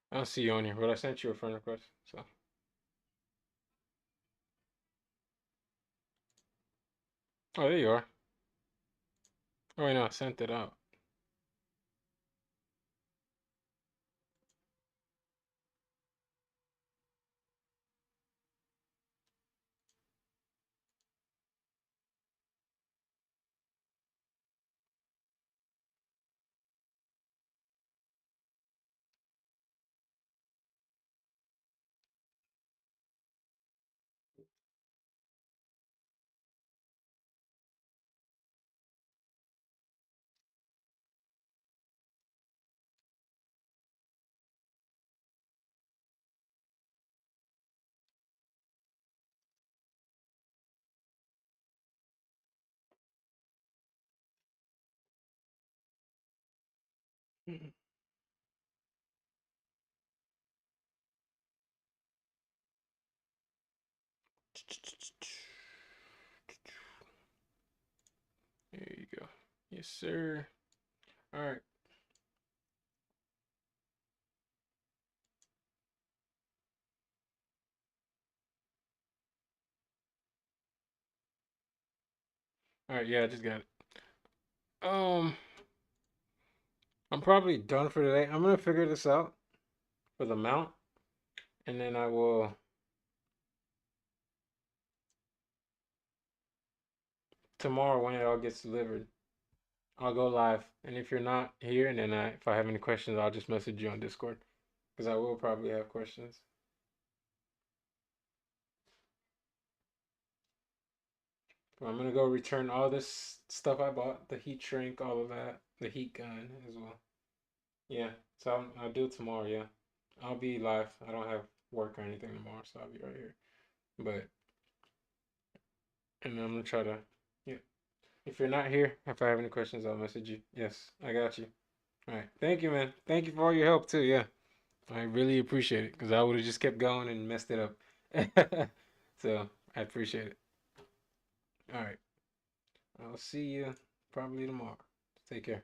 I don't see you on here, but I sent you a friend request. So. Oh, there you are. Oh, wait, no, I sent it out. Mm. There you go. Yes, sir. All right. All right. Yeah, I just got it. Um, I'm probably done for today. I'm gonna figure this out for the mount, and then I will tomorrow when it all gets delivered. I'll go live, and if you're not here, and then if I have any questions, I'll just message you on Discord because I will probably have questions. But I'm gonna go return all this stuff I bought, the heat shrink, all of that, the heat gun as well. Yeah, so I'll do it tomorrow. Yeah, I'll be live. I don't have work or anything tomorrow, so I'll be right here. But and I'm gonna try to. Yeah, if you're not here, if I have any questions, I'll message you. Yes, I got you. All right, thank you, man. Thank you for all your help too. Yeah, I really appreciate it because I would have just kept going and messed it up. So I appreciate it. All right, I'll see you probably tomorrow. Take care.